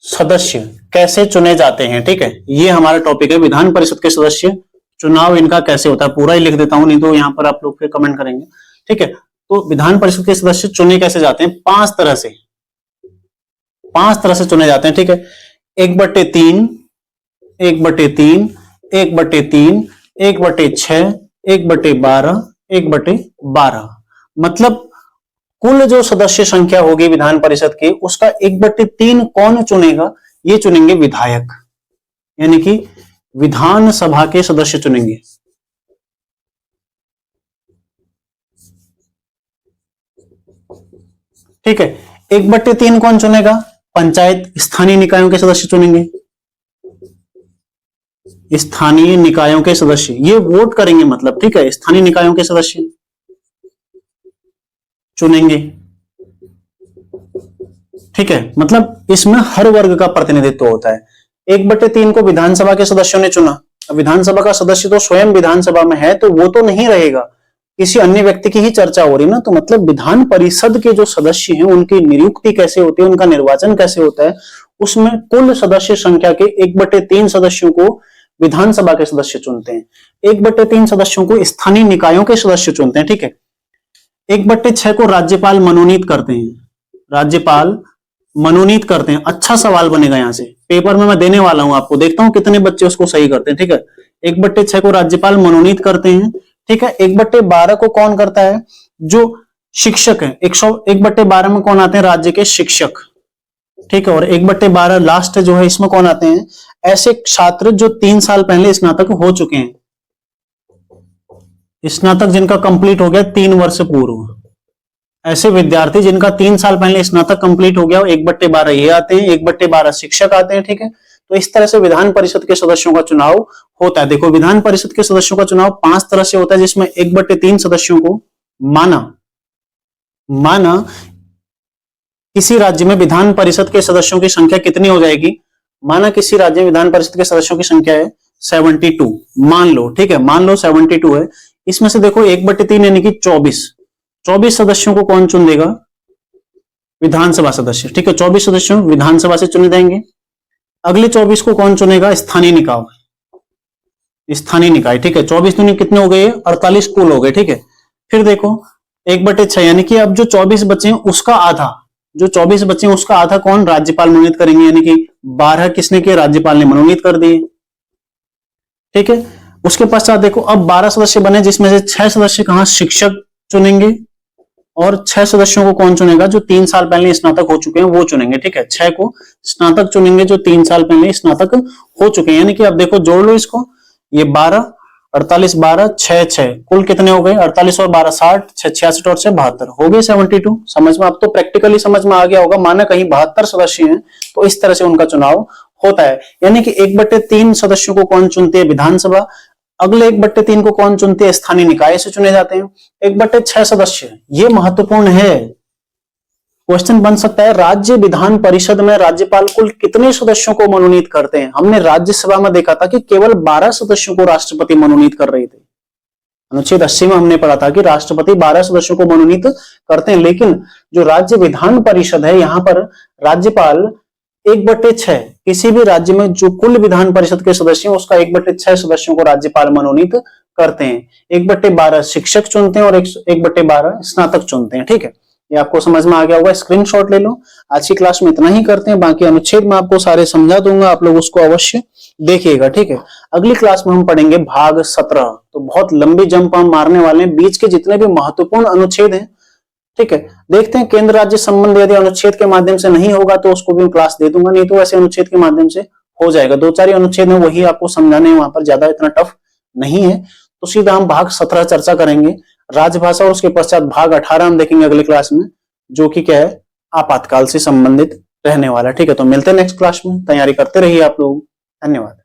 सदस्य कैसे चुने जाते हैं, ठीक है, ये हमारा टॉपिक है। विधान परिषद के सदस्य चुनाव इनका कैसे होता है, पूरा ही लिख देता हूं, नहीं तो यहाँ पर आप लोग फिर कमेंट करेंगे, ठीक है। तो विधान परिषद के सदस्य चुने कैसे जाते हैं, पांच तरह से चुने जाते हैं, ठीक है। 1/3, 1/3, 1/3, 1/6, 1/12, 1/12, मतलब कुल जो सदस्य संख्या होगी विधान परिषद की, उसका 1/3 कौन चुनेगा, ये चुनेंगे विधायक, यानी कि विधानसभा के सदस्य चुनेंगे। ठीक है, 1/3 कौन चुनेगा, पंचायत स्थानीय निकायों के सदस्य चुनेंगे। स्थानीय निकायों के सदस्य ये वोट करेंगे, मतलब, ठीक है, स्थानीय निकायों के सदस्य चुनेंगे, ठीक है, मतलब इसमें हर वर्ग का प्रतिनिधित्व होता है। 1/3 को विधानसभा के सदस्यों ने चुना। विधानसभा का सदस्य तो स्वयं विधानसभा में है, तो वो तो नहीं रहेगा, किसी अन्य व्यक्ति की ही चर्चा हो रही ना, तो मतलब विधान परिषद के जो सदस्य हैं उनकी नियुक्ति कैसे होती है, उनका निर्वाचन कैसे होता है, उसमें कुल सदस्य संख्या के 1/3 सदस्यों को विधानसभा के सदस्य चुनते हैं, 1/3 सदस्यों को स्थानीय निकायों के सदस्य चुनते हैं, ठीक है। 1/6 को राज्यपाल मनोनीत करते हैं, राज्यपाल मनोनीत करते हैं। अच्छा सवाल बनेगा यहां से, पेपर में मैं देने वाला हूं आपको, देखता हूं कितने बच्चे उसको सही करते हैं, ठीक है। 1/6 को राज्यपाल मनोनीत करते हैं, ठीक है। 1/12 को कौन करता है, जो शिक्षक है। 1/12 में कौन आते हैं, राज्य के शिक्षक, ठीक है। और 1/12 लास्ट जो है, इसमें कौन आते हैं, ऐसे छात्र जो 3 साल पहले स्नातक हो चुके हैं, स्नातक जिनका कंप्लीट हो गया 3 वर्ष पूर्व, ऐसे विद्यार्थी जिनका 3 साल पहले स्नातक कंप्लीट हो गया, 1/12 ये आते हैं, 1/12 शिक्षक आते हैं, ठीक है। तो इस तरह से विधान परिषद के सदस्यों का चुनाव होता है। देखो, विधान परिषद के सदस्यों का चुनाव 5 तरह से होता है, जिसमें 1/3 सदस्यों को माना किसी राज्य में विधान परिषद के सदस्यों की संख्या कितनी हो जाएगी, माना किसी राज्य में विधान परिषद के सदस्यों की संख्या है 72, मान लो, ठीक है, मान लो 72 है। इसमें से देखो 1/3 यानी कि 24 सदस्यों को कौन चुन देगा, विधानसभा सदस्य, ठीक है। 24 सदस्यों विधानसभा से चुने जाएंगे। अगले 24 को कौन चुनेगा, स्थानीय निकाय, ठीक है। 24 दूनी कितने हो गए, 48 कुल हो गए, ठीक है। फिर देखो 1/6 यानी कि अब जो 24 बचे हैं उसका आधा, जो 24 बचे हैं उसका आधा कौन, राज्यपाल मनोनीत करेंगे, यानी कि 12 किसने किए, राज्यपाल ने मनोनीत कर दिए, ठीक है। उसके पश्चात देखो अब 12 सदस्य बने, जिसमें से 6 सदस्य कहां, शिक्षक चुनेंगे, और 6 सदस्यों को कौन चुनेगा, जो 3 साल पहले स्नातक हो चुके हैं वो चुनेंगे, ठीक है। 6 को स्नातक चुनेंगे जो 3 साल पहले स्नातक हो चुके हैं, यानी कि अब देखो जोड़ लो इसको, ये 12, 48, 12, 6, कुल कितने हो गए, 48 और 12 60, 6 66 और 6 72 हो गए 72। समझ में, अब तो प्रैक्टिकली समझ में आ गया होगा, माना कहीं 72 सदस्य हैं तो इस तरह से उनका चुनाव होता है। यानी कि 1/3 सदस्यों को कौन चुनती है, विधानसभा। अगले 1/3 को कौन चुनते हैं, स्थानीय निकाय से चुने जाते हैं। 1/6 सदस्य, ये महत्वपूर्ण है, क्वेश्चन बन सकता है, राज्य विधान परिषद में राज्यपाल कुल कितने सदस्यों को मनोनीत करते हैं। हमने राज्यसभा में देखा था कि केवल 12 सदस्यों को राष्ट्रपति मनोनीत कर रहे थे। अनुच्छेद 80 में हमने पढ़ा था कि राष्ट्रपति 12 सदस्यों को मनोनीत करते हैं, लेकिन जो राज्य विधान परिषद है, यहां पर राज्यपाल 1/6, किसी भी राज्य में जो कुल विधान परिषद के सदस्य हैं उसका 1/6 सदस्यों को राज्यपाल मनोनीत करते हैं। 1/12 शिक्षक चुनते हैं और 1/12 स्नातक चुनते हैं, ठीक है। ये आपको समझ में आ गया होगा, स्क्रीनशॉट ले लो। आज की क्लास में इतना ही करते हैं, बाकी अनुच्छेद में आपको सारे समझा दूंगा, आप लोग उसको अवश्य देखिएगा, ठीक है। अगली क्लास में हम पढ़ेंगे भाग 17, तो बहुत लंबी जंप हम मारने वाले हैं, बीच के जितने भी महत्वपूर्ण अनुच्छेद हैं, ठीक है। देखते हैं केंद्र राज्य संबंध यदि अनुच्छेद के माध्यम से नहीं होगा तो उसको भी क्लास दे दूंगा, नहीं तो वैसे अनुच्छेद के माध्यम से हो जाएगा। 2-4 अनुच्छेद है वही आपको समझाने हैं, वहां पर ज्यादा इतना टफ नहीं है। तो सीधा हम भाग 17 चर्चा करेंगे, राजभाषा, और उसके पश्चात भाग 18 हम देखेंगे अगली क्लास में, जो कि क्या है, आपातकाल से संबंधित रहने वाला, ठीक है। तो मिलते हैं नेक्स्ट क्लास में, तैयारी करते रहिए आप लोग। धन्यवाद।